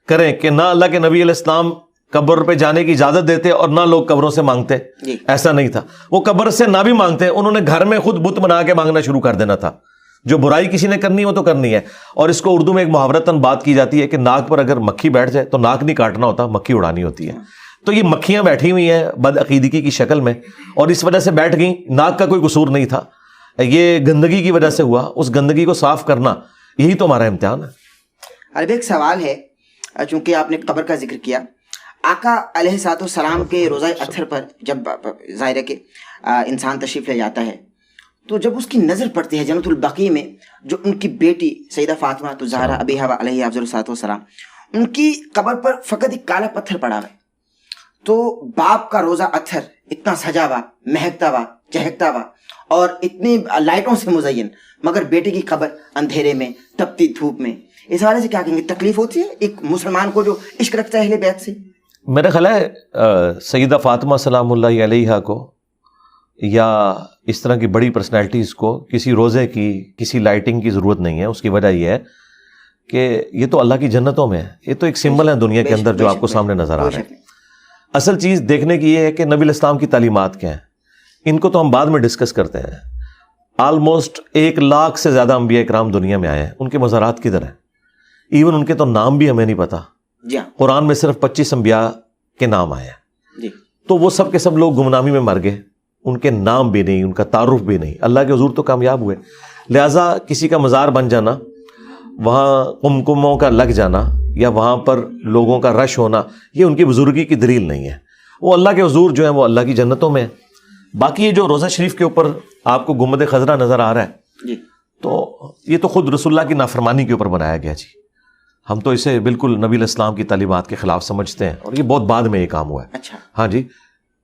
کریں کہ نہ اللہ کے نبی علیہ السلام قبر پہ جانے کی اجازت دیتے اور نہ لوگ قبروں سے مانگتے, ایسا نہیں تھا. وہ قبر سے نہ بھی مانگتے, انہوں نے گھر میں خود بت بنا کے مانگنا شروع کر دینا تھا. جو برائی کسی نے کرنی وہ تو کرنی ہے. اور اس کو اردو میں ایک محاورتاً بات کی جاتی ہے کہ ناک پر اگر مکھی بیٹھ جائے تو ناک نہیں کاٹنا ہوتا, مکھی اڑانی ہوتی ہے. تو یہ مکھیاں بیٹھی ہوئی ہیں بدعقیدگی کی شکل میں اور اس وجہ سے بیٹھ گئیں. ناک کا کوئی قصور نہیں تھا, یہ گندگی کی وجہ سے ہوا. اس گندگی کو صاف کرنا یہی تو ہمارا امتحان ہے. اب ایک سوال ہے, چونکہ آپ نے قبر کا ذکر کیا, آقا علیہ الصلوۃ والسلام کے روزہ اطہر پر جب ظاہر ہے کہ انسان تشریف لے جاتا ہے تو جب اس کی نظر پڑتی ہے جنت البقیع میں, جو ان کی بیٹی سیدہ فاطمہ تو زہرا ابیہا علیہ افضل الصلوۃ والسلام, ان کی قبر پر فقط ایک کالا پتھر پڑا ہے. تو باپ کا روزہ اطہر اتنا سجا ہوا, مہکتا ہوا, چہکتا ہوا اور اتنی لائٹوں سے مزین, مگر بیٹے کی قبر اندھیرے میں تپتی دھوپ میں. اس حوالے سے کیا کہیں گے, تکلیف ہوتی ہے ایک مسلمان کو جو عشق رکھتا ہے اہل بیت سے؟ میرا خیال ہے سیدہ فاطمہ سلام اللہ علیہا کو یا اس طرح کی بڑی پرسنالٹیز کو کسی روزے کی کسی لائٹنگ کی ضرورت نہیں ہے. اس کی وجہ یہ ہے کہ یہ تو اللہ کی جنتوں میں ہے, یہ تو ایک سمبل ہے دنیا کے اندر جو آپ کو سامنے نظر آ رہا ہے. اصل چیز دیکھنے کی یہ ہے کہ نبی الاسلام کی تعلیمات کیا ہیں. ان کو تو ہم بعد میں ڈسکس کرتے ہیں. آلموسٹ 100,000 سے زیادہ انبیاء اکرام دنیا میں آئے ہیں, ان کے مزارات کدھر ہیں؟ ایون ان کے تو نام بھی ہمیں نہیں پتا. قرآن میں صرف 25 انبیاء کے نام آئے ہیں. تو وہ سب کے سب لوگ گمنامی میں مر گئے, ان کے نام بھی نہیں, ان کا تعارف بھی نہیں. اللہ کے حضور تو کامیاب ہوئے. لہٰذا کسی کا مزار بن جانا, وہاں کمکموں کا لگ جانا یا وہاں پر لوگوں کا رش ہونا, یہ ان کی بزرگی کی دلیل نہیں ہے. وہ اللہ کے حضور جو ہیں وہ اللہ کی جنتوں میں. باقی یہ جو روزہ شریف کے اوپر آپ کو گنبد خضرا نظر آ رہا ہے تو یہ تو خود رسول اللہ کی نافرمانی کے اوپر بنایا گیا. جی ہم تو اسے بالکل نبی علیہ السلام کی تعلیمات کے خلاف سمجھتے ہیں اور یہ بہت بعد میں یہ کام ہوا ہے. اچھا ہاں جی,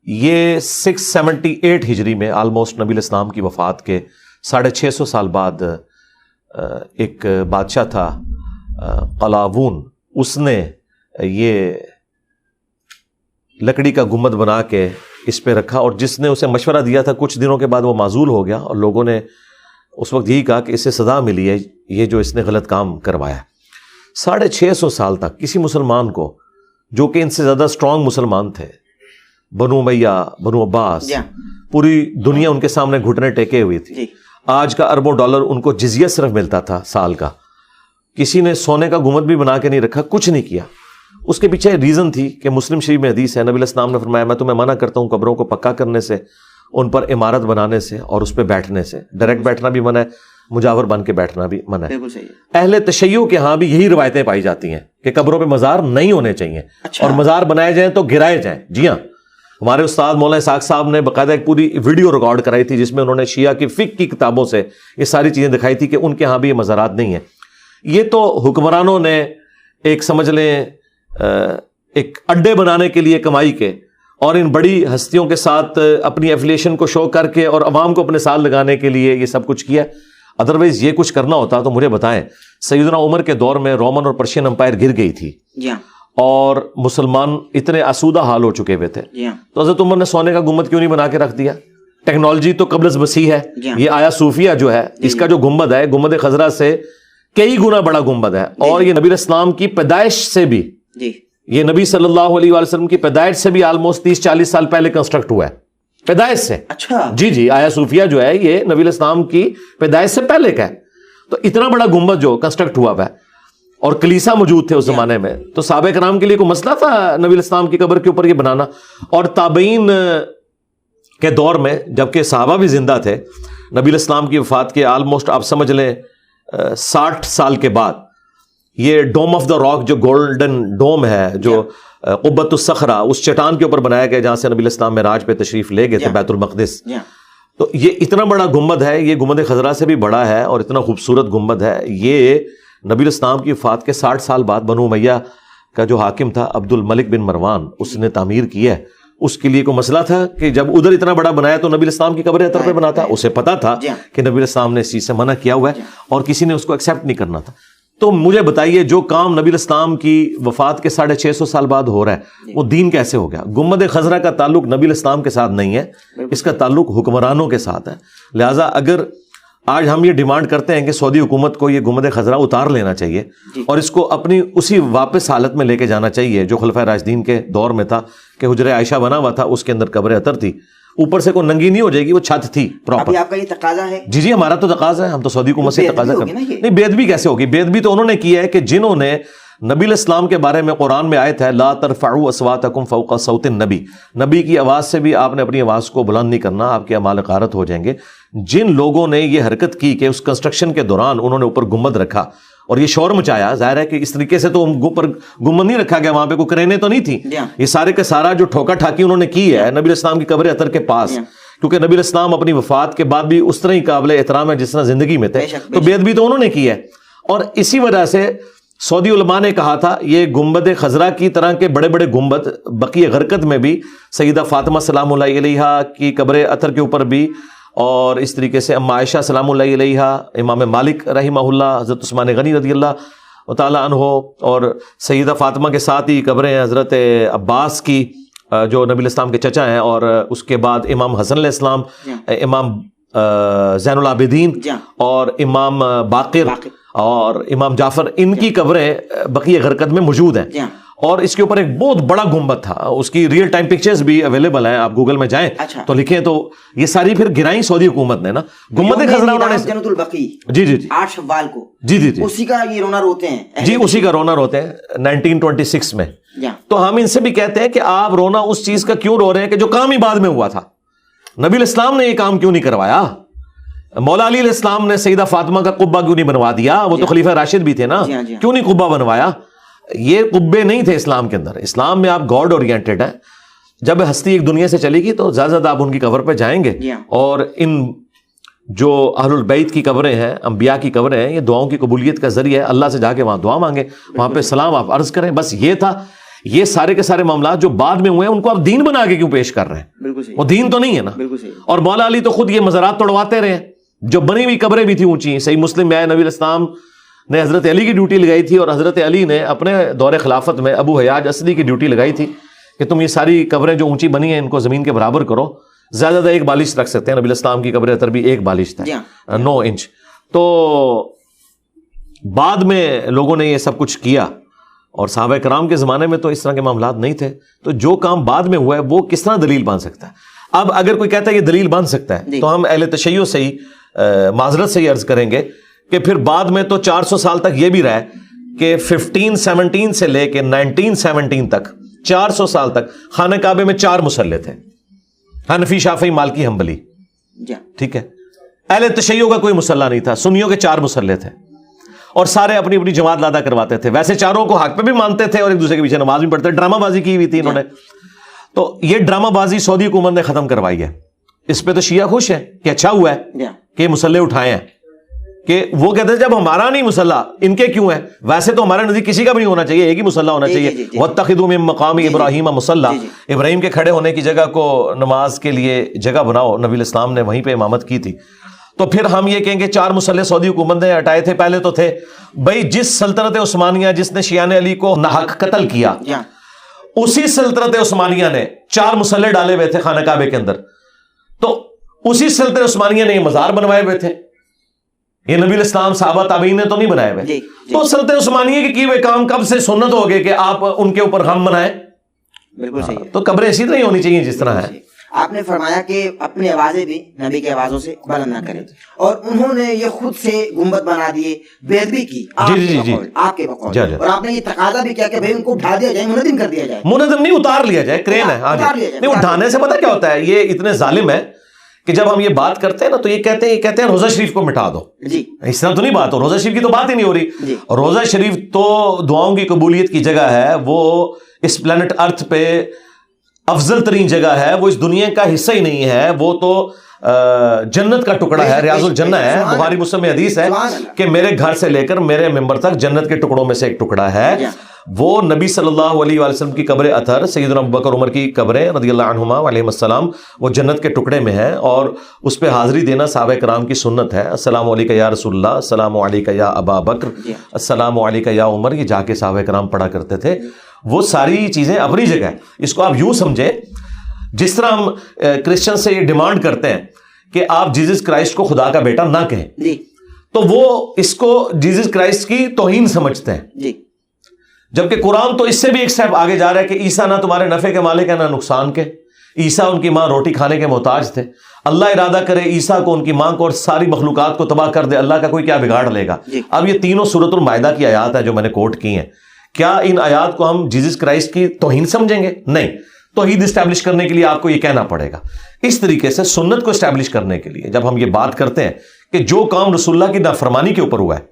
یہ 678 ہجری میں آلموسٹ نبی علیہ السلام کی وفات کے 650 سال بعد ایک بادشاہ تھا قلاوون, اس نے یہ لکڑی کا گنبد بنا کے اس پہ رکھا, اور جس نے اسے مشورہ دیا تھا کچھ دنوں کے بعد وہ معزول ہو گیا, اور لوگوں نے اس وقت یہی کہا کہ اسے سزا ملی ہے یہ جو اس نے غلط کام کروایا. 650 سال تک کسی مسلمان کو, جو کہ ان سے زیادہ اسٹرانگ مسلمان تھے, بنو امیہ, بنو عباس, پوری دنیا ان کے سامنے گھٹنے ٹیکے ہوئی تھی, آج کا اربوں ڈالر ان کو جزیہ صرف ملتا تھا سال کا, کسی نے سونے کا گنبد بھی بنا کے نہیں رکھا, کچھ نہیں کیا. اس کے پیچھے ریزن تھی کہ مسلم شریف میں حدیث ہے, نبی علیہ السلام نے فرمایا میں تمہیں منع کرتا ہوں قبروں کو پکا کرنے سے, ان پر عمارت بنانے سے, اور اس پہ بیٹھنے سے. ڈائریکٹ بیٹھنا بھی منع ہے, مجاور بن کے بیٹھنا بھی منع ہے. اہل تشیع کے ہاں بھی یہی روایتیں پائی جاتی ہیں کہ قبروں پہ مزار نہیں ہونے چاہیے, اور مزار بنائے جائیں تو گرائے جائیں. جی ہاں, ہمارے استاد مولانا اسحاق صاحب نے باقاعدہ ایک پوری ویڈیو ریکارڈ کرائی تھی جس میں انہوں نے شیعہ کی فقہ کی کتابوں سے یہ ساری چیزیں دکھائی تھی کہ ان کے ہاں بھی یہ مزارات نہیں ہیں. یہ تو حکمرانوں نے ایک سمجھ لیں ایک اڈے بنانے کے لیے کمائی کے, اور ان بڑی ہستیوں کے ساتھ اپنی ایفیلیشن کو شو کر کے اور عوام کو اپنے ساتھ لگانے کے لیے یہ سب کچھ کیا. ادروائز یہ کچھ کرنا ہوتا تو مجھے بتائیں, سیدنا عمر کے دور میں رومن اور پرشین امپائر گر گئی تھی, اور مسلمان اتنے آسودہ حال ہو چکے ہوئے تھے, تو حضرت عمر نے سونے کا گنبد کیوں نہیں بنا کے رکھ دیا؟ ٹیکنالوجی تو قبل از مسیح ہے. یہ آیا صوفیہ جو ہے اس کا جو گنبد ہے, گنبد خضرا سے کئی گنا بڑا گنبد ہے, اور یہ نبی علیہ السلام کی پیدائش سے بھی, یہ نبی صلی اللہ علیہ وآلہ وسلم کی پیدائش سے بھی آلموسٹ 30-40 سال پہلے کنسٹرکٹ ہوا ہے, پیدائش سے. اچھا جی, آیا صوفیہ جو ہے یہ نبی علیہ السلام کی پیدائش سے پہلے کا ہے. تو اتنا بڑا گنبد جو کنسٹرکٹ ہوا ہے, اور کلیسا موجود تھے اس زمانے میں, تو صحابہ کرام کے لیے کوئی مسئلہ تھا نبی علیہ السلام کی قبر کے اوپر یہ بنانا؟ اور تابعین کے دور میں جبکہ صحابہ بھی زندہ تھے, نبی علیہ السلام کی وفات کے آلموسٹ آپ سمجھ لیں 60 سال کے بعد یہ ڈوم آف دا راک جو گولڈن ڈوم ہے, جو قبۃ الصخرہ, اس چٹان کے اوپر بنایا گیا جہاں سے نبی علیہ السلام معراج پہ تشریف لے گئے تھے, بیت المقدس. تو یہ اتنا بڑا گنبد ہے, یہ گنبد خضرا سے بھی بڑا ہے اور اتنا خوبصورت گنبد ہے. یہ نبی علیہ السلام کی وفات کے 60 سال بعد بنو امیہ کا جو حاکم تھا عبد الملک بن مروان, اس نے تعمیر کی ہے. اس کے لیے کوئی مسئلہ تھا کہ جب ادھر اتنا بڑا بنایا تو نبی علیہ السلام کی قبر اطہر پہ بنا تھا؟ اسے پتا تھا کہ نبی علیہ السلام نے اس چیز سے منع کیا ہوا ہے اور کسی نے اس کو ایکسیپٹ نہیں کرنا تھا. تو مجھے بتائیے جو کام نبی علیہ السلام کی وفات کے 650 سال بعد ہو رہا ہے وہ دین کیسے ہو گیا؟ گنبد خضرا کا تعلق نبی علیہ السلام کے ساتھ نہیں ہے, اس کا تعلق حکمرانوں کے ساتھ ہے. لہٰذا اگر آج ہم یہ ڈیمانڈ کرتے ہیں کہ سعودی حکومت کو یہ گنبد خضرا اتار لینا چاہیے اور اس کو اپنی اسی واپس حالت میں لے کے جانا چاہیے جو خلفائے راشدین کے دور میں تھا, کہ حجرہ عائشہ بنا ہوا تھا, اس کے اندر قبر اطہر تھی, اوپر سے کوئی ننگی نہیں ہو جائے گی, وہ چھت تھی پراپر. آپ کا یہ تقاضا ہے؟ جی ہمارا تو تقاضا ہے, ہم تو سعودی حکومت سے تقاضا کرتے ہیں. نہیں, بے ادبی کیسے ہوگی؟ بے ادبی تو انہوں نے کی ہے کہ جنہوں نے نبی علیہ السلام کے بارے میں قرآن میں آیت ہے لا ترفعوا اصواتکم فوق صوت النبی, نبی کی آواز سے بھی آپ نے اپنی آواز کو بلند نہیں کرنا, آپ کے اعمال غارت ہو جائیں گے. جن لوگوں نے یہ حرکت کی کہ اس کنسٹرکشن کے دوران انہوں نے اوپر گنبد رکھا اور یہ شور مچایا, ظاہر ہے کہ اس طریقے سے تو اوپر گنبد نہیں رکھا گیا, وہاں پہ کوئی کرینے تو نہیں تھی. یہ سارے کا سارا جو ٹھوکا ٹھاکی انہوں نے کی ہے نبی علیہ السلام کی قبر اطہر کے پاس, کیونکہ نبی علیہ السلام اپنی وفات کے بعد بھی اس طرح ہی قابل احترام ہے جس طرح زندگی میں تھے, تو بے ادبی تو انہوں نے کی ہے. اور اسی وجہ سے سعودی علماء نے کہا تھا یہ گنبد خضرا کی طرح کے بڑے بڑے گنبد بقیہ غرقد میں بھی, سیدہ فاطمہ سلام اللہ علیہا کی قبر اطہر کے اوپر بھی, اور اس طریقے سے ام عائشہ سلام اللہ علیہا, امام مالک رحمہ اللہ, حضرت عثمان غنی رضی اللہ تعالیٰ عنہ, اور سیدہ فاطمہ کے ساتھ ہی قبریں حضرت عباس کی جو نبی علیہ السلام کے چچا ہیں, اور اس کے بعد امام حسن علیہ السلام, امام زین العابدین اور امام باقر اور امام جعفر, ان کی قبریں بقیہ غرقد میں موجود ہیں. اور اس کے اوپر ایک بہت بڑا گنبد تھا, اس کی ریئل ٹائم پکچرز بھی اویلیبل ہیں, آپ گوگل میں جائیں تو لکھیں تو یہ ساری پھر گرائیں سعودی حکومت نے نا گنبد خضرا انہوں نے جنت البقیع جی 8 شوال کو اسی کا یہ رونر ہوتے ہیں, اسی کا رونر ہوتے ہیں 1926 میں. تو ہم ان سے بھی کہتے ہیں کہ آپ رونا اس چیز کا کیوں رو رہے ہیں کہ جو کام ہی بعد میں ہوا تھا. نبی علیہ السلام نے یہ کام کیوں نہیں کروایا؟ مولا علی علیہ السلام نے سیدہ فاطمہ کا قبہ کیوں نہیں بنوا دیا؟ وہ تو خلیفہ راشد بھی تھے نا, کیوں نہیں قبہ بنوایا؟ یہ قبے نہیں تھے اسلام کے اندر. اسلام میں آپ گاڈ اورینٹڈ ہیں. جب ہستی ایک دنیا سے چلے گی تو زیادہ آپ ان کی قبر پہ جائیں گے, اور ان جو اہل البیت کی قبریں ہیں, انبیاء کی قبریں ہیں, یہ دعاؤں کی قبولیت کا ذریعہ ہے. اللہ سے جا کے وہاں دعا مانگے, وہاں پہ سلام آپ عرض کریں, بس یہ تھا. یہ سارے کے سارے معاملات جو بعد میں ہوئے ہیں ان کو آپ دین بنا کے کیوں پیش کر رہے ہیں؟ وہ دین تو نہیں ہے نا. اور مولا علی تو خود یہ مزارات توڑواتے رہے, جو بنی ہوئی قبریں بھی تھیں اونچی. صحیح مسلم میں آئے نبی علیہ السلام نے حضرت علی کی ڈیوٹی لگائی تھی, اور حضرت علی نے اپنے دور خلافت میں ابو حیاج اسدی کی ڈیوٹی لگائی تھی کہ تم یہ ساری قبریں جو اونچی بنی ہیں ان کو زمین کے برابر کرو، زیادہ زیادہ 1 بالش رکھ سکتے ہیں، نبی الاسلام کی قبر اطہر بھی 1 بالش تھا، 9 انچ. تو بعد میں لوگوں نے یہ سب کچھ کیا، اور صحابہ کرام کے زمانے میں تو اس طرح کے معاملات نہیں تھے، تو جو کام بعد میں ہوا ہے وہ کس طرح دلیل بن سکتا ہے؟ اب اگر کوئی کہتا ہے یہ دلیل بن سکتا ہے تو ہم اہل تشیع سے ہی معذرت سے ہی عرض کریں گے کہ پھر بعد میں تو 400 سال تک یہ بھی رہا ہے کہ 1517 سے لے کے 1917 تک 400 سال تک خانہ کعبے میں 4 مصلے تھے، حنفی، شافعی، مالکی، حنبلی. ٹھیک ہے، اہل تشیع کا کوئی مصلی نہیں تھا، سنیوں کے 4 مصلے تھے، اور سارے اپنی اپنی جماعت لادا کرواتے تھے. ویسے چاروں کو حق پہ بھی مانتے تھے اور ایک دوسرے کے پیچھے نماز بھی پڑھتے. ڈرامہ بازی کی ہوئی تھی انہوں نے. تو یہ ڈرامہ بازی سعودی حکومت نے ختم کروائی ہے. اس پہ تو شیعہ خوش ہیں کہ اچھا ہوا ہے کہ مسلح اٹھائے ہیں، کہ وہ کہتے ہیں جب ہمارا نہیں مسلح ان کے کیوں ہے؟ ویسے تو ہمارے نزدیک کسی کا بھی نہیں ہونا چاہیے، ایک ہی مسلح ہونا چاہیے. وَاتَّخِذُوا مِن مَقَامِ إِبْرَاهِيمَ مُصَلًّى، ابراہیم کے کھڑے ہونے کی جگہ کو نماز کے لیے جگہ بناؤ. نبی الاسلام نے وہیں پہ امامت کی تھی. تو پھر ہم یہ کہیں گے 4 مصلے سعودی حکومت نے ہٹائے تھے، پہلے تو تھے. بھائی جس سلطنت عثمانیہ جس نے شیعان علی کو ناحق قتل کیا، اسی سلطنت عثمانیہ نے 4 مصلے ڈالے ہوئے تھے خانہ کعبے کے اندر. تو اسی سلطنت عثمانیہ نے یہ مزار بنوائے ہوئے تھے. یہ نبی الاسلام صحابہ تابعین نے تو نہیں بنائے ہوئے. تو سلطنت عثمانیہ کے کیے ہوئے کام کب سے سنت ہو گئے کہ آپ ان کے اوپر غم منائیں؟ بالکل صحیح. تو قبریں اسی طرح ہی ہونی چاہیے جس طرح ہے. آپ نے فرمایا کہ اپنی آوازیں بھی نبی کی آوازوں سے بلند نہ کریں، اور انہوں نے یہ خود سے گنبد بنا دیے، بیدبی کی آپ کے بقول، اور آپ نے یہ تقاضا بھی کیا کہ بھائی ان کو اٹھا دیا جائے، منہدم کر دیا جائے. منہدم نہیں، اتار لیا جائے، کرین ہے. نہیں، اٹھانے سے پتہ کیا ہوتا ہے، یہ اتنے ظالم ہے کہ جب ہم یہ بات کرتے ہیں نا تو یہ کہتے ہیں روزہ شریف کو مٹا دو. جی اس طرح تو نہیں بات ہو، روزہ شریف کی تو بات ہی نہیں ہو رہی. روزہ شریف تو دعاؤں کی قبولیت کی جگہ ہے، وہ اس پلانٹ ارتھ پہ افضل ترین جگہ ہے، وہ اس دنیا کا حصہ ہی نہیں ہے، وہ تو جنت کا ٹکڑا ہے، ریاض الجنہ ہے. بخاری مسلم میں حدیث ہے کہ میرے گھر سے لے کر میرے ممبر تک جنت کے ٹکڑوں میں سے ایک ٹکڑا ہے. وہ نبی صلی اللہ علیہ وآلہ وسلم کی قبر اطہر، سیدنا ابوبکر عمر کی قبریں رضی اللہ عنہما علیہم السلام، وہ جنت کے ٹکڑے میں ہے، اور اس پہ حاضری دینا صحابہ کرام کی سنت ہے. السلام علیکہ یا رسول اللہ، السلام علیکہ یا ابا بکر، السلام علیکہ یا عمر. یہ جا کے صحابہ کرام پڑھا کرتے تھے. وہ ساری چیزیں اپنی جگہ ہے. اس کو آپ یوں سمجھیں جس طرح ہم کرسچن سے یہ ڈیمانڈ کرتے ہیں کہ آپ جیزس کرائسٹ کو خدا کا بیٹا نہ کہیں، تو وہ اس کو جیزس کرائسٹ کی توہین سمجھتے ہیں. جبکہ قرآن تو اس سے بھی ایک سٹیپ آگے جا رہا ہے کہ عیسیٰ نہ تمہارے نفع کے مالک ہے نہ نقصان کے. عیسیٰ ان کی ماں روٹی کھانے کے محتاج تھے. اللہ ارادہ کرے عیسیٰ کو، ان کی ماں کو اور ساری مخلوقات کو تباہ کر دے، اللہ کا کوئی کیا بگاڑ لے گا. اب یہ تینوں سورۃ المائدہ کی آیات ہیں جو میں نے کوٹ کی ہیں. کیا ان آیات کو ہم جیزس کرائسٹ کی توہین سمجھیں گے؟ نہیں. توحید اسٹیبلش کرنے کے لیے آپ کو یہ کہنا پڑے گا. اس طریقے سے سنت کو اسٹیبلش کرنے کے لیے جب ہم یہ بات کرتے ہیں کہ جو کام رسول اللہ کی نافرمانی کے اوپر ہوا ہے،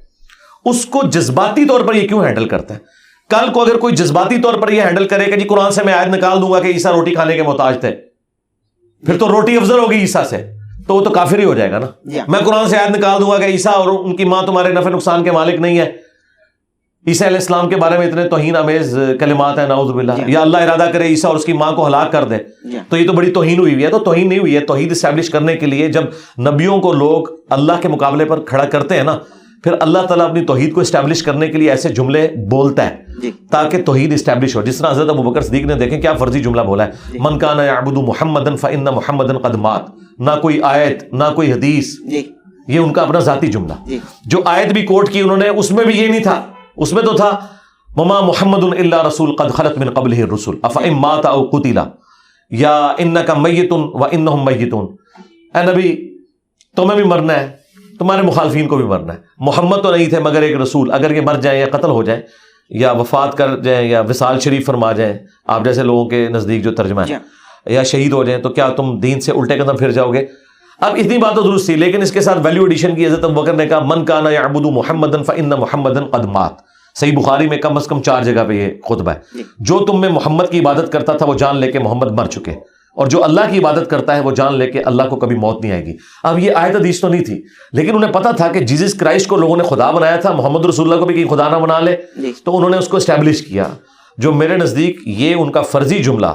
اس کو جذباتی طور پر یہ کیوں ہینڈل کرتے ہیں؟ کل کو اگر کوئی جذباتی طور پر یہ ہینڈل کرے کہ جی قرآن سے میں آیت نکال دوں گا کہ عیسیٰ روٹی کھانے کے محتاج تھے، پھر تو روٹی افضل ہوگی عیسیٰ سے، تو وہ تو کافر ہی ہو جائے گا نا. میں قرآن سے آیت نکال دوں گا کہ عیسیٰ اور ان کی ماں تمہارے نفع نقصان کے مالک نہیں ہے، عیسیٰ علیہ السلام کے بارے میں اتنے توہین آمیز کلمات ہیں، نعوذ باللہ. یا اللہ ارادہ کرے عیسیٰ اور اس کی ماں کو ہلاک کر دے، تو یہ تو بڑی توہین ہوئی ہے. تو توہین نہیں ہوئی ہے. توحید اسٹیبلش کرنے کے لیے جب نبیوں کو لوگ اللہ کے مقابلے پر کھڑا کرتے ہیں نا، پھر اللہ تعالیٰ اپنی توحید کو اسٹیبلش کرنے کے لیے ایسے جملے بولتا ہے تاکہ توحید اسٹیبلش ہو. جس طرح حضرت ابوبکر صدیق نے دیکھیں کیا فرضی جملہ بولا ہے، من کان یعبد محمدا فإن محمدا قد مات. نہ کوئی آیت نہ کوئی حدیث، یہ ان کا اپنا ذاتی جملہ. جو آیت بھی کوٹ کی انہوں نے، اس میں بھی یہ نہیں تھا، اس میں تو تھا وما محمد الا رسول قد خلت من قبلہ الرسل افإن مات او قتل یا انک میت وانہم میتون. اے نبی تمہیں بھی مرنا ہے، تمہارے مخالفین کو بھی مرنا ہے. محمد تو نہیں تھے مگر ایک رسول، اگر یہ مر جائیں یا قتل ہو جائیں یا وفات کر جائیں یا وصال شریف فرما جائیں آپ جیسے لوگوں کے نزدیک جو ترجمہ ہے، یا شہید ہو جائیں، تو کیا تم دین سے الٹے قدم پھر جاؤ گے؟ اب اتنی بات تو درست تھی، لیکن اس کے ساتھ ویلیو ایڈیشن کی. حضرت ابوبکر نے کہا من کان یعبد محمدا فإن محمدا قد مات. صحیح بخاری میں کم از کم 4 جگہ پہ یہ خطبہ ہے. جو تم میں محمد کی عبادت کرتا تھا وہ جان لے کے محمد مر چکے، اور جو اللہ کی عبادت کرتا ہے وہ جان لے کے اللہ کو کبھی موت نہیں آئے گی. اب یہ آیت حدیث تو نہیں تھی، لیکن انہیں پتا تھا کہ جیزس کرائسٹ کو لوگوں نے خدا بنایا تھا، محمد رسول اللہ کو بھی کہیں خدا نہ بنا لے، تو انہوں نے اس کو اسٹیبلش کیا. جو میرے نزدیک یہ ان کا فرضی جملہ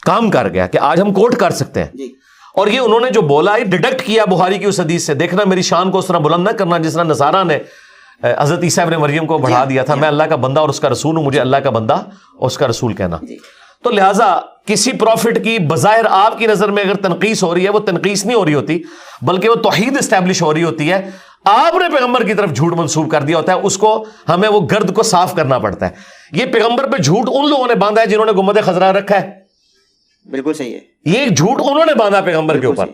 کام کر گیا کہ آج ہم کوٹ کر سکتے ہیں. اور یہ انہوں نے جو بولا یہ ڈیڈکٹ کیا بخاری کی اس حدیث سے. دیکھنا میری شان کو اس طرح بلند نہ کرنا جس طرح نصارہ نے حضرت عیسیٰ ابن مریم کو بڑھا دیا تھا. میں اللہ کا بندہ اور اس کا رسول ہوں، مجھے اللہ کا بندہ اور اس کا رسول کہنا. تو لہٰذا کسی پروفٹ کی بظاہر آپ کی نظر میں اگر تنقیص ہو رہی ہے، وہ تنقیص نہیں ہو رہی ہوتی بلکہ وہ توحید اسٹیبلش ہو رہی ہوتی ہے. آپ نے پیغمبر کی طرف جھوٹ منسوب کر دیا ہوتا ہے، اس کو ہمیں وہ گرد کو صاف کرنا پڑتا ہے. یہ پیغمبر پہ جھوٹ ان لوگوں نے باندھا ہے جنہوں نے گنبد خضرا رکھا ہے. بالکل صحیح ہے. یہ جھوٹ انہوں نے باندھا پیغمبر کے اوپر،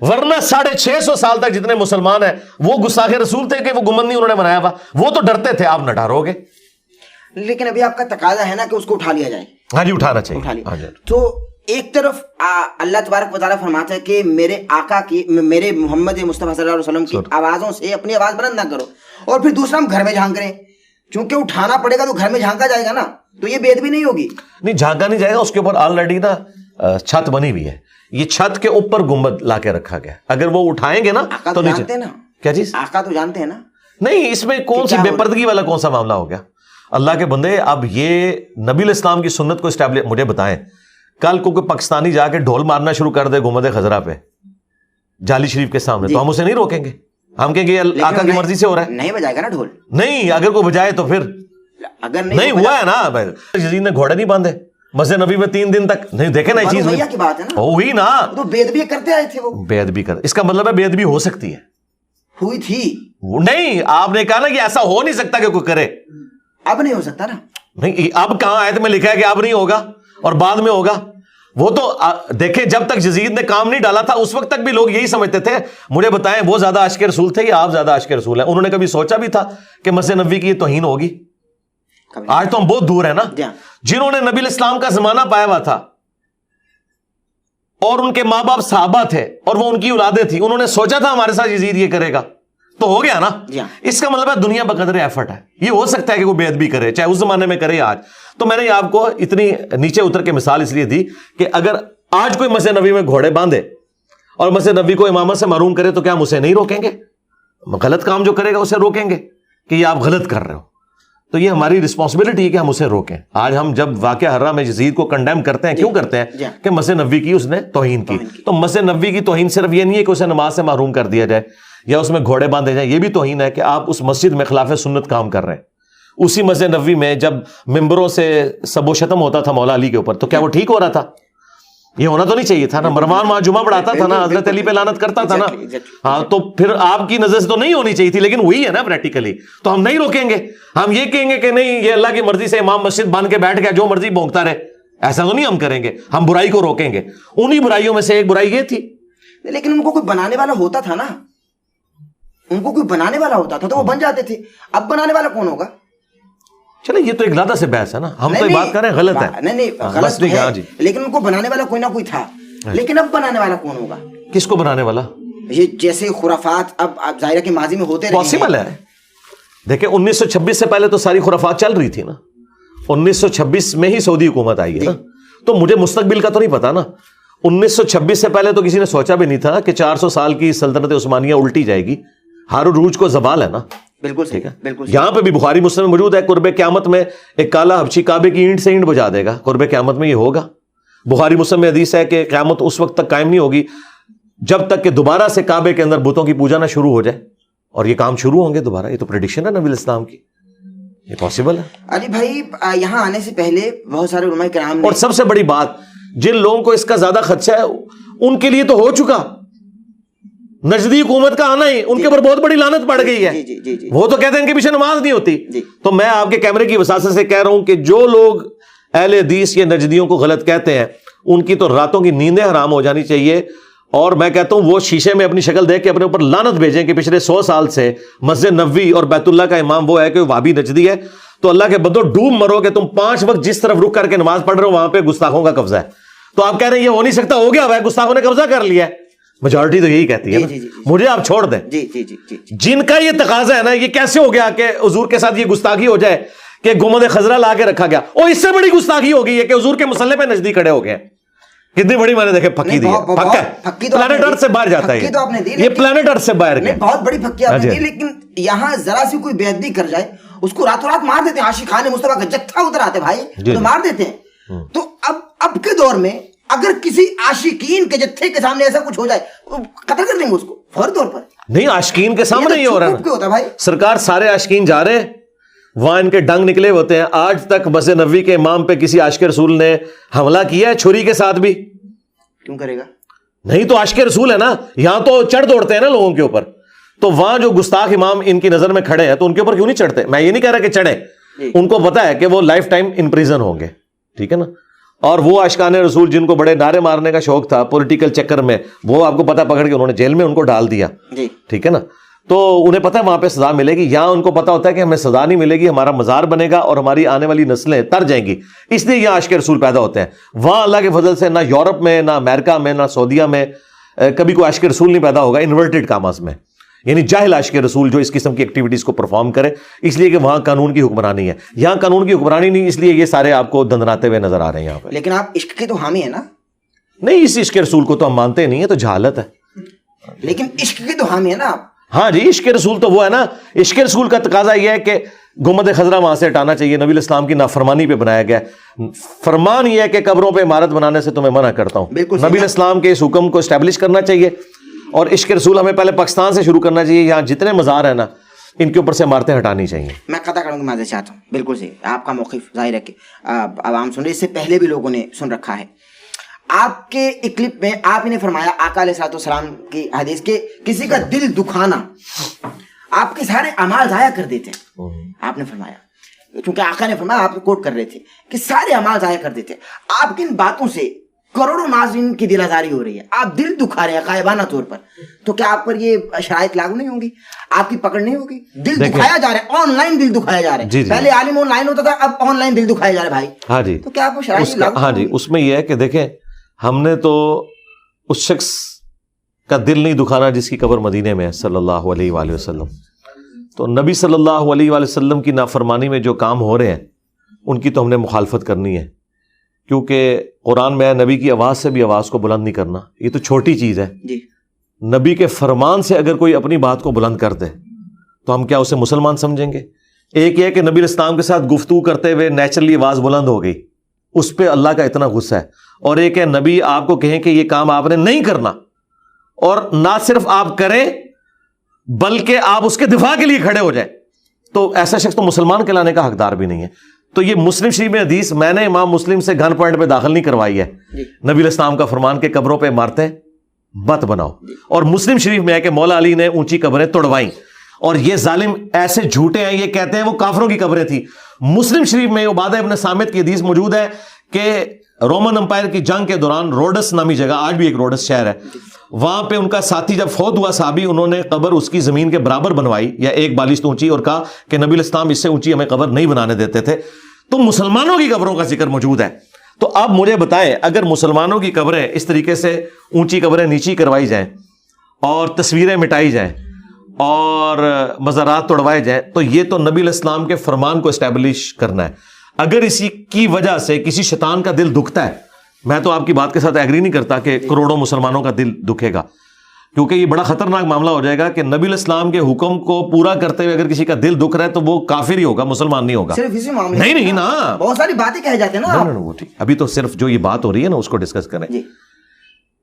ورنہ 650 سال تک جتنے مسلمان ہیں وہ گستاخ رسول تھے کہ وہ گنبد نہیں انہوں نے بنایا ہوا، وہ تو ڈرتے تھے. آپ نہ ڈرو گے. لیکن ابھی آپ کا تقاضا ہے نا کہ اس کو اٹھا لیا جائے. ہاں جی، اٹھانا چاہیے. اٹھا لیا. تو ایک طرف اللہ تبارک و تعالیٰ فرماتا ہے کہ میرے آقا کی، میرے محمد مصطفیٰ صلی اللہ علیہ وسلم کی آوازوں سے اپنی آواز بلند نہ کرو، اور پھر دوسرا ہم گھر میں جھانک رہے ہیں. چونکہ اٹھانا پڑے گا تو گھر میں جھانکا جائے گا نا، تو یہ بے ادبی نہیں ہوگی. نہیں، جھانکا نہیں جائے گا. اس کے اوپر آلریڈی نا چھت بنی ہوئی ہے. یہ چھت کے اوپر گنبد لا کے رکھا گیا. اگر وہ اٹھائیں گے نا تو جانتے ہیں نا کیا چیز، آقا تو جانتے ہیں نا. نہیں، اس میں کون سی بے پردگی والا کون سا معاملہ ہو گیا؟ اللہ کے بندے، اب یہ نبی الاسلام کی سنت کو اسٹیبلش، مجھے بتائیں کل کو کوئی پاکستانی جا کے ڈھول مارنا شروع کر دے گنبد خضرا پہ جالی شریف کے سامنے، تو ہم اسے نہیں روکیں گے. ہم کہیں گے یہ آقا کی مرضی سے ہو رہا ہے. نہیں بجائے گا نا ڈھول. نہیں، اگر کوئی بجائے تو پھر اگر نہیں ہوا ہے نا. یزید نے گھوڑے نہیں باندھے مسجد نبی میں 3 دن تک. نہیں دیکھے نا یہ چیز کی بات ہے نا، ہوئی نا. تو بے ادبی کرتے آئے تھے وہ. بے ادبی کر، اس کا مطلب ہے بے ادبی ہو سکتی ہے، ہوئی تھی. نہیں، آپ نے کہا نا کہ ایسا ہو نہیں سکتا کہ کوئی کرے. اب نہیں ہو سکتا نا. نہیں، اب کہاں آیت میں لکھا ہے کہ اب نہیں ہوگا اور بعد میں ہوگا؟ وہ تو دیکھیں جب تک یزید نے کام نہیں ڈالا تھا اس وقت تک بھی لوگ یہی سمجھتے تھے. مجھے بتائیں وہ زیادہ عاشق رسول تھے یا آپ زیادہ عاشق رسول ہیں؟ انہوں نے کبھی سوچا بھی تھا کہ مسجد نبوی کی یہ توہین ہوگی؟ آج تو ہم بہت دور ہیں نا. جنہوں نے نبی الاسلام کا زمانہ پایا ہوا تھا اور ان کے ماں باپ صحابہ تھے اور وہ ان کی اولادیں تھی، انہوں نے سوچا تھا ہمارے ساتھ یزید یہ کرے گا؟ تو ہو گیا نا. اس کا مطلب ہے دنیا بقدر ایفرٹ ہے. یہ ہو سکتا ہے کہ کوئی بے ادبی کرے، چاہے اس زمانے میں کرے یا آج. تو میں نے آپ کو اتنی نیچے اتر کے مثال اس لیے دی کہ اگر آج کوئی مسجد نبوی میں گھوڑے باندھے اور مسجد نبوی کو امامت سے محروم کرے تو کیا ہم اسے نہیں روکیں گے؟ غلط کام جو کرے گا اسے روکیں گے کہ یہ آپ غلط کر رہے ہو. تو یہ ہماری رسپانسبلٹی ہے کہ ہم اسے روکیں. آج ہم جب واقعہ حرہ میں یزید کو کنڈیم کرتے ہیں، کیوں کرتے ہیں؟ کہ مسجد نبوی کی اس نے توہین کی. تو مسجد نبوی کی توہین صرف یہ نہیں ہے کہ اسے نماز سے محروم کر دیا جائے یا اس میں گھوڑے باندھے جائیں، یہ بھی توہین ہے کہ آپ اس مسجد میں خلاف سنت کام کر رہے ہیں. اسی مسجد نبوی میں جب ممبروں سے سب و شتم ہوتا تھا مولا علی کے اوپر، تو کیا وہ ٹھیک ہو رہا تھا؟ یہ ہونا تو نہیں چاہیے تھا نا. مروان وہاں جمعہ پڑھاتا تھا نا، حضرت علی پہ لعنت کرتا تھا نا. ہاں، تو پھر آپ کی نظر سے تو نہیں ہونی چاہیے تھی، لیکن وہی ہے نا پریکٹیکلی. تو ہم نہیں روکیں گے. ہم یہ کہیں گے کہ نہیں، یہ اللہ کی مرضی سے امام مسجد باندھ کے بیٹھ گیا، جو مرضی بھونکتا رہے. ایسا تو نہیں ہم کریں گے. ہم برائی کو روکیں گے. انہی برائیوں میں سے ایک برائی یہ تھی. لیکن ان کو کوئی بنانے والا ہوتا تھا نا، ان کو کوئی بنانے والا ہوتا تھا تو وہ بن جاتے تھے. اب بنانے والا کون ہوگا؟ چلے یہ تو ایک زیادہ سے بحث ہے نا. ہم تو بات کر رہے ہیں غلط ہے. نہیں غلط ہے، لیکن ان کو بنانے والا کوئی نہ کوئی تھا. لیکن اب بنانے والا کون ہوگا؟ کس کو بنانے والا؟ یہ جیسے خرافات اب ظاہرہ کے ماضی میں ہوتے رہے. پاسبل ہے. دیکھیں 1926 سے پہلے تو ساری خرافات چل رہی تھی نا. 1926 میں ہی سعودی حکومت آئی ہے نا. تو مجھے مستقبل کا تو نہیں پتا نا. 1926 سے پہلے تو کسی نے سوچا بھی نہیں تھا کہ 400 سال کی سلطنت عثمانیہ الٹی جائے گی. ہارون روج کو زوال ہے نا. بالکل ٹھیک ہے. بالکل یہاں پہ بھی بخاری مسلم میں موجود ہے، قرب قیامت میں ایک کالا حبشی کعبے کی اینٹ سے اینٹ بجا دے گا. قرب قیامت میں یہ ہوگا. بخاری مسلم میں حدیث ہے کہ قیامت اس وقت تک قائم نہیں ہوگی جب تک کہ دوبارہ سے کعبے کے اندر بتوں کی پوجا نہ شروع ہو جائے. اور یہ کام شروع ہوں گے دوبارہ. یہ تو پریڈکشن ہے نبی الاسلام کی. یہ پاسبل ہے. علی بھائی یہاں آنے سے پہلے بہت سارے علماء کرام نے، اور سب سے بڑی بات، جن لوگوں کو اس کا زیادہ خدشہ ہے ان کے لیے تو ہو چکا. نجدی حکومت کا آنا ہی ان کے اوپر بہت بڑی لعنت پڑ گئی ہے. وہ تو کہتے ہیں ان کے پیچھے نماز نہیں ہوتی. تو میں آپ کے کیمرے کی وساطت سے کہہ رہا ہوں کہ جو لوگ اہل حدیث یا نجدیوں کو غلط کہتے ہیں ان کی تو راتوں کی نیندیں حرام ہو جانی چاہیے. اور میں کہتا ہوں وہ شیشے میں اپنی شکل دیکھ کے اپنے اوپر لعنت بھیجیں کہ پچھلے 100 سال سے مسجد نبوی اور بیت اللہ کا امام وہ ہے کہ وہ وہابی نجدی ہے. تو اللہ کے بندو ڈوب مرو کہ تم 5 وقت جس طرف رک کر کے نماز پڑھ رہے ہو وہاں پہ گستاخوں کا قبضہ ہے. تو آپ کہہ رہے ہیں یہ ہو نہیں سکتا، ہو گیا ہے، گستاخوں نے قبضہ کر لیا ہے. میجورٹی تو یہی کہتی ہے نا. مجھے آپ چھوڑ دیں. جن کا یہ تقاضا ہے نا، یہ کیسے ہو گیا کہ حضور کے ساتھ یہ گستاخی ہو جائے کہ گنبد خضرا لا کے رکھا گیا؟ اور اس سے بڑی گستاخی ہو گئی ہے کہ حضور کے مصلی پہ نزدیک کھڑے ہو گئے. کتنی بڑی میں نے دیکھے پھکی دی ہے. پلانٹ ارتھ سے باہر جاتا ہے یہ پلانٹ ارتھ سے باہر گیا. بہت بڑی پھکی آپ نے دی. لیکن یہاں ذرا سی کوئی بے ادبی کر جائے اس کو راتوں رات مار دیتے ہیں. عاشقان مصطفیٰ کا جتھا ادھر آتے بھائی تو مار دیتے ہیں. تو اب کے دور میں اگر کسی عاشقین کے جتھے کے سامنے ایسا کچھ ہو جائے قتل کر دیں گے اس کو فوری طور پر. نہیں، عاشقین کے سامنے ہی ہو رہا ہے. سرکار سارے عاشقین جا رہے ہیں وہاں ان کے ڈنگ نکلے ہوتے ہیں. آج تک مسجد نبوی کے امام پہ کسی عاشق رسول نے حملہ کیا ہے چھری کے ساتھ بھی؟ کیوں کرے گا؟ نہیں تو عاشق رسول ہے نا, یہاں تو چڑھ دوڑتے ہیں نا لوگوں کے اوپر, تو وہاں جو گستاخ امام ان کی نظر میں کھڑے ہیں تو ان کے اوپر کیوں نہیں چڑھتے؟ میں یہ نہیں کہہ رہا کہ چڑھے, ان کو پتا ہے کہ وہ لائف ٹائم ان پریزن ہوں گے, ٹھیک ہے نا. اور وہ عاشقان رسول جن کو بڑے نعرے مارنے کا شوق تھا پولیٹیکل چکر میں, وہ آپ کو پتا پکڑ کے انہوں نے جیل میں ان کو ڈال دیا, ٹھیک ہے نا. تو انہیں پتا ہے وہاں پہ سزا ملے گی, یہاں ان کو پتا ہوتا ہے کہ ہمیں سزا نہیں ملے گی, ہمارا مزار بنے گا اور ہماری آنے والی نسلیں تر جائیں گی, اس لیے یہاں عاشق رسول پیدا ہوتے ہیں. وہاں اللہ کے فضل سے نہ یورپ میں, نہ امریکہ میں, نہ سعودیہ میں کبھی کوئی عاشق رسول نہیں پیدا ہوگا انورٹڈ کاماز میں, یعنی جاہل عاشق رسول جو اس قسم کی ایکٹیویٹیز کو پرفارم کرے, اس لیے کہ وہاں قانون کی حکمرانی ہے. یہاں قانون کی حکمرانی نہیں, اس لیے یہ سارے آپ کو دندناتے ہوئے نظر آ رہے ہیں یہاں پہ. لیکن آپ عشق کے تو حامی ہیں نا؟ نہیں, اس عشق رسول کو تو ہم مانتے نہیں ہیں, تو جہالت ہے. لیکن عشق کے تو حامی ہیں نا آپ. ہاں جی, عشق رسول تو وہ ہے نا. عشق رسول کا تقاضا یہ ہے کہ گنبد خضرا وہاں سے ہٹانا چاہیے, نبی الاسلام کی نافرمانی پہ بنایا گیا ہے. فرمان یہ ہے کہ قبروں پہ عمارت بنانے سے تمہیں منع کرتا ہوں. نبی الاسلام کے اس حکم کو اسٹیبلش کرنا چاہیے, اور عشق رسول ہمیں پہلے پاکستان سے شروع کرنا چاہیے. یہاں جتنے مزار ہیں نا, ان کے اوپر سے عمارتیں ہٹانی چاہیے. میں قطع کروں گا, معذرت چاہتا ہوں. بالکل صحیح, آپ کا موقف ظاہر ہے کہ عوام سن رہے, اس سے پہلے بھی لوگوں نے سن رکھا ہے. آپ کے ایک کلپ میں آپ نے فرمایا آقا علیہ الصلوۃ والسلام کی حدیث کے کسی کا دل دکھانا آپ کے سارے اعمال ضائع کر دیتے ہیں. آپ نے فرمایا, کیونکہ آقا نے فرمایا, آپ کوٹ کر رہے تھے کہ سارے اعمال ضائع کر دیتے. آپ کی ان باتوں سے کروڑوں ناظرین کی دل آزاری ہو رہی ہے, آپ دل دکھا رہے ہیں غائبانہ طور پر, تو کیا آپ پر یہ شرائط لاگو نہیں ہوں گی؟ آپ کی پکڑ نہیں ہوگی؟ دل دکھایا جا رہا ہے, آن لائن دل دکھایا جا رہا ہے. پہلے عالم آن لائن ہوتا تھا, اب آن لائن دل دکھایا جا رہا ہے بھائی. ہاں جی, تو کیا آپ کو شرائط لاگو؟ ہاں جی, اس میں یہ ہے کہ دیکھیں, ہم نے تو اس شخص کا دل نہیں دکھانا جس کی قبر مدینے میں ہے صلی اللہ علیہ وآلہ وسلم. تو نبی صلی اللہ علیہ وآلہ وسلم کی نافرمانی میں جو کام ہو رہے ہیں ان کی تو ہم نے مخالفت کرنی ہے, کیونکہ قرآن میں نبی کی آواز سے بھی آواز کو بلند نہیں کرنا, یہ تو چھوٹی چیز ہے. نبی کے فرمان سے اگر کوئی اپنی بات کو بلند کر دے تو ہم کیا اسے مسلمان سمجھیں گے؟ ایک یہ کہ نبی اسلام کے ساتھ گفتگو کرتے ہوئے نیچرلی آواز بلند ہو گئی, اس پہ اللہ کا اتنا غصہ ہے. اور ایک ہے نبی آپ کو کہیں کہ یہ کام آپ نے نہیں کرنا, اور نہ صرف آپ کریں بلکہ آپ اس کے دفاع کے لیے کھڑے ہو جائیں, تو ایسا شخص تو مسلمان کہلانے کا حقدار بھی نہیں ہے. تو یہ مسلم شریف میں حدیث میں نے امام مسلم سے گن پوائنٹ پہ داخل نہیں کروائی ہے. نبی الاسلام کا فرمان کہ قبروں پہ عمارتیں مت بناؤ, اور مسلم شریف میں ہے کہ مولا علی نے اونچی قبریں توڑوائیں, اور یہ ظالم ایسے جھوٹے ہیں, یہ کہتے ہیں وہ کافروں کی قبریں تھیں. مسلم شریف میں عبادہ ابن صامت کی حدیث موجود ہے کہ رومن امپائر کی جنگ کے دوران روڈس نامی جگہ, آج بھی ایک روڈس شہر ہے, وہاں پہ ان کا ساتھی جب فوت ہوا صحابی, انہوں نے قبر اس کی زمین کے برابر بنوائی یا ایک بالشت اونچی, اور کہا کہ نبی الاسلام اس سے اونچی ہمیں قبر نہیں بنانے دیتے تھے. تو مسلمانوں کی قبروں کا ذکر موجود ہے. تو اب مجھے بتائیں, اگر مسلمانوں کی قبریں اس طریقے سے اونچی قبریں نیچی کروائی جائیں اور تصویریں مٹائی جائیں اور مزارات توڑوائے جائیں, تو یہ تو نبی الاسلام کے فرمان کو اسٹیبلش کرنا ہے. اگر اسی کی وجہ سے کسی شیطان کا دل دکھتا ہے, میں تو آپ کی بات کے ساتھ ایگری نہیں کرتا کہ کروڑوں مسلمانوں کا دل دکھے گا, کیونکہ یہ بڑا خطرناک معاملہ ہو جائے گا کہ نبی الاسلام کے حکم کو پورا کرتے ہوئے اگر کسی کا دل دکھ رہا ہے تو وہ کافر ہی ہوگا, مسلمان نہیں ہوگا. صرف اسی معاملے نہیں نہیں نا, بہت ساری باتیں کہے جاتے ہیں نا. وہ ٹھیک, ابھی تو صرف جو یہ بات ہو رہی ہے نا اس کو ڈسکس کریں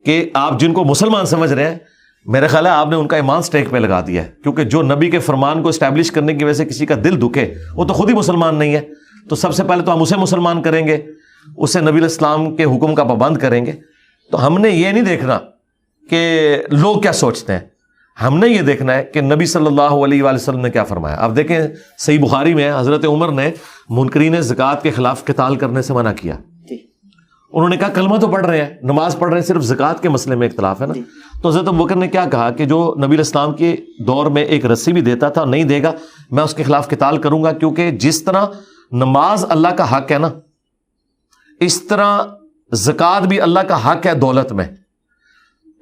کہ آپ جن کو مسلمان سمجھ رہے ہیں, میرا خیال ہے آپ نے ان کا ایمان سٹیک پہ لگا دیا ہے, کیونکہ جو نبی کے فرمان کو اسٹیبلش کرنے کی وجہ سے کسی کا دل دکھے وہ تو خود ہی مسلمان نہیں ہے. تو سب سے پہلے تو ہم اسے مسلمان کریں گے, اسے نبی الاسلام کے حکم کا پابند کریں گے. تو ہم نے یہ نہیں دیکھنا کہ لوگ کیا سوچتے ہیں, ہم نے یہ دیکھنا ہے کہ نبی صلی اللہ علیہ وآلہ وسلم نے کیا فرمایا. آپ دیکھیں صحیح بخاری میں حضرت عمر نے منکرین زکوٰۃ کے خلاف قتال کرنے سے منع کیا. انہوں نے کہا کلمہ تو پڑھ رہے ہیں, نماز پڑھ رہے ہیں, صرف زکوٰۃ کے مسئلے میں اختلاف ہے نا. تو حضرت ابوبکر نے کیا کہا کہ جو نبی الاسلام کے دور میں ایک رسی بھی دیتا تھا نہیں دے گا, میں اس کے خلاف قتال کروں گا, کیونکہ جس طرح نماز اللہ کا حق ہے نا, اس طرح زکوٰۃ بھی اللہ کا حق ہے دولت میں.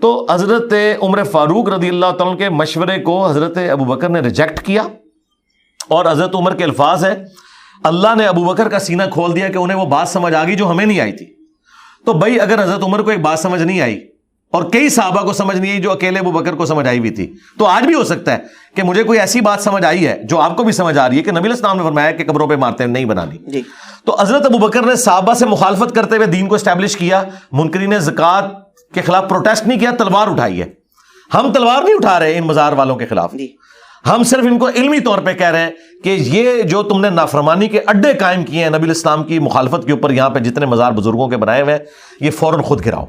تو حضرت عمر فاروق رضی اللہ تعالیٰ کے مشورے کو حضرت ابوبکر نے ریجیکٹ کیا, اور حضرت عمر کے الفاظ ہیں, اللہ نے ابوبکر کا سینہ کھول دیا کہ انہیں وہ بات سمجھ آ گئی جو ہمیں نہیں آئی تھی. تو بھائی اگر حضرت عمر کو ایک بات سمجھ نہیں آئی اور کئی صحابہ کو سمجھ نہیں آئی جو اکیلے ابوبکر کو سمجھ آئی ہوئی تھی, تو آج بھی ہو سکتا ہے کہ مجھے کوئی ایسی بات سمجھ آئی ہے جو آپ کو بھی سمجھ آ رہی ہے کہ نبی الاسلام نے فرمایا کہ قبروں پہ عمارتیں نہیں بنانی. تو حضرت ابوبکر نے صحابہ سے مخالفت کرتے ہوئے دین کو اسٹیبلش کیا, منکرین زکوٰۃ کے خلاف پروٹیسٹ نہیں کیا, تلوار اٹھائی ہے. ہم تلوار نہیں اٹھا رہے ان مزار والوں کے خلاف, ہم صرف ان کو علمی طور پہ کہہ رہے ہیں کہ یہ جو تم نے نافرمانی کے اڈے قائم کیے ہیں نبی الاسلام کی مخالفت کے اوپر، یہاں پہ جتنے مزار بزرگوں کے بنائے ہوئے ہیں، یہ فوراً خود گراؤ.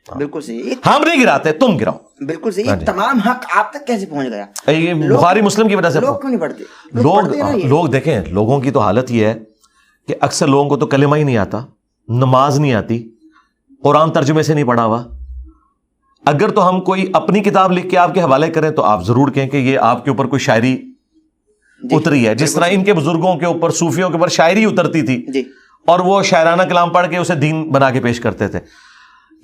بالکل صحیح. ہم نہیں گراتے، تم گراؤ. بالکل صحیح. تمام حق آپ تک کیسے پہنچ گیا؟ یہ بخاری مسلم کی وجہ سے. لوگ کیوں نہیں پڑھتے؟ لوگ دیکھیں، لوگوں کی تو حالت یہ ہے کہ اکثر لوگوں کو تو کلمہ ہی نہیں آتا، نماز نہیں آتی، قرآن ترجمے سے نہیں پڑھا ہوا. اگر تو ہم کوئی اپنی کتاب لکھ کے آپ کے حوالے کریں تو آپ ضرور کہیں کہ یہ آپ کے اوپر کوئی شاعری اتری ہے، جس طرح ان کے بزرگوں کے اوپر، صوفیوں کے اوپر شاعری اترتی تھی اور وہ شاعرانہ کلام پڑھ کے اسے دین بنا کے پیش کرتے تھے.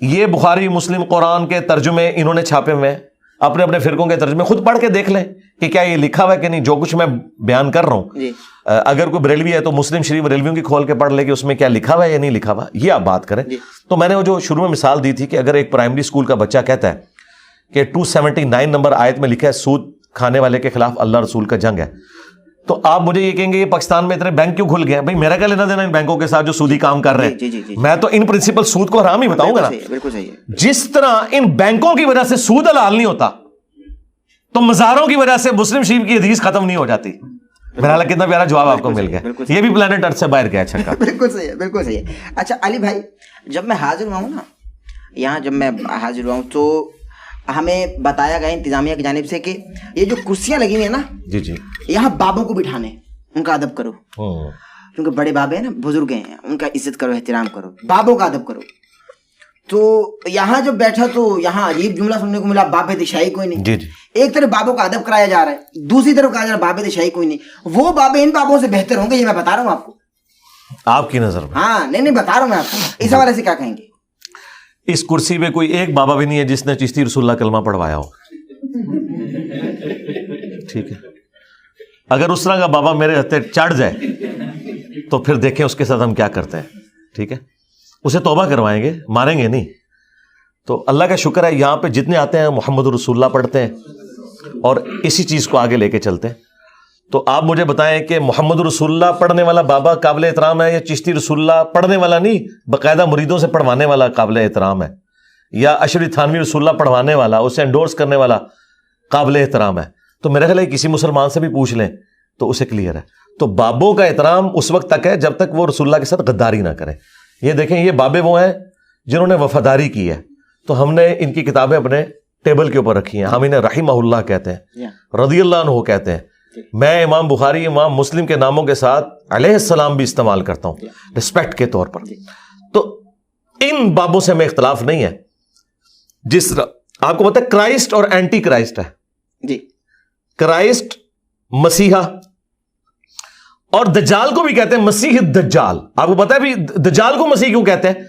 یہ بخاری مسلم قرآن کے ترجمے انہوں نے چھاپے ہوئے ہیں، اپنے اپنے فرقوں کے ترجمے خود پڑھ کے دیکھ لیں کہ کیا یہ لکھا ہوا ہے کہ نہیں. جو کچھ میں بیان کر رہا ہوں، اگر کوئی بریلوی ہے تو مسلم شریف بریلویوں کی کھول کے پڑھ لے کہ اس میں کیا لکھا ہوا ہے یا نہیں لکھا ہوا، یہ آپ بات کریں. تو میں نے وہ جو شروع میں مثال دی تھی کہ اگر ایک پرائمری اسکول کا بچہ کہتا ہے کہ 279 نمبر آیت میں لکھا ہے سود کھانے والے کے خلاف اللہ رسول کا جنگ ہے، تو آپ مجھے یہ کہیں گے یہ پاکستان میں اتنے بینک کیوں کھل گئے ہیں؟ بھائی میرا کیا لینا دینا ان بینکوں کے ساتھ جو سودی کام کر رہے ہیں؟ میں تو ان پرنسپل سود کو حرام ہی بتاؤں گا نا. بالکل صحیح. جس طرح ان بینکوں کی وجہ سے سود حلال نہیں ہوتا، تو مزاروں کی وجہ سے مسلم شریف کی حدیث ختم نہیں ہو جاتی. میرا حالانکہ کتنا پیارا جواب آپ کو مل گیا. یہ بھی پلانٹ ارتھ سے باہر گیا. چھکا. بالکل صحیح ہے، بالکل صحیح ہے. اچھا علی بھائی، جب میں حاضر ہوا ہوں نا یہاں، جب میں حاضر ہوا ہوں تو ہمیں بتایا گیا انتظامیہ کی جانب سے کہ یہ جو کرسیاں لگی ہوئی ہیں نا، جی یہاں بابوں کو بٹھانے، ان کا ادب کرو، کیونکہ بڑے بابے ہیں نا، بزرگ ہیں، ان کا عزت کرو، احترام کرو، بابوں کا ادب کرو. تو یہاں جب بیٹھا تو یہاں عجیب جملہ سننے کو ملا، بابے دشائی کوئی نہیں. ایک طرف بابوں کا ادب کرایا جا رہا ہے، دوسری طرف کہا جا رہا ہے بابے دشائی کوئی نہیں. وہ بابے ان بابوں سے بہتر ہوں گے، یہ میں بتا رہا ہوں آپ کو، آپ کی نظر میں. ہاں نہیں بتا رہا ہوں میں آپ کو. اس حوالے سے کیا کہیں گے؟ اس کرسی پہ کوئی ایک بابا بھی نہیں ہے جس نے چشتی رسول اللہ کلمہ پڑھوایا ہو. ٹھیک ہے، اگر اس طرح کا بابا میرے ہتھے چڑھ جائے تو پھر دیکھیں اس کے ساتھ ہم کیا کرتے ہیں. ٹھیک ہے، اسے توبہ کروائیں گے، ماریں گے نہیں. تو اللہ کا شکر ہے یہاں پہ جتنے آتے ہیں محمد رسول اللہ پڑھتے ہیں اور اسی چیز کو آگے لے کے چلتے ہیں. تو آپ مجھے بتائیں کہ محمد رسول اللہ پڑھنے والا بابا قابل احترام ہے یا چشتی رسول اللہ پڑھنے والا نہیں باقاعدہ مریدوں سے پڑھوانے والا قابل احترام ہے، یا اشری تھانوی رسول اللہ پڑھوانے والا، اسے انڈورس کرنے والا قابل احترام ہے؟ تو میرا خیال ہے کسی مسلمان سے بھی پوچھ لیں تو اسے کلیئر ہے. تو بابوں کا احترام اس وقت تک ہے جب تک وہ رسول اللہ کے ساتھ غداری نہ کریں. یہ دیکھیں، یہ بابے وہ ہیں جنہوں نے وفاداری کی ہے، تو ہم نے ان کی کتابیں اپنے ٹیبل کے اوپر رکھی ہیں. ہم انہیں رحمہ اللہ کہتے ہیں، رضی اللہ عنہ کہتے ہیں. میں امام بخاری، امام مسلم کے ناموں کے ساتھ علیہ السلام بھی استعمال کرتا ہوں رسپیکٹ کے طور پر. تو ان بابوں سے ہمیں اختلاف نہیں ہے. جس طرح آپ کو پتا ہے کرائسٹ اور اینٹی کرائسٹ ہے. جی، کرائسٹ مسیحا، اور دجال کو بھی کہتے ہیں مسیح دجال. آپ کو پتا ہے بھی دجال کو مسیح کیوں کہتے ہیں؟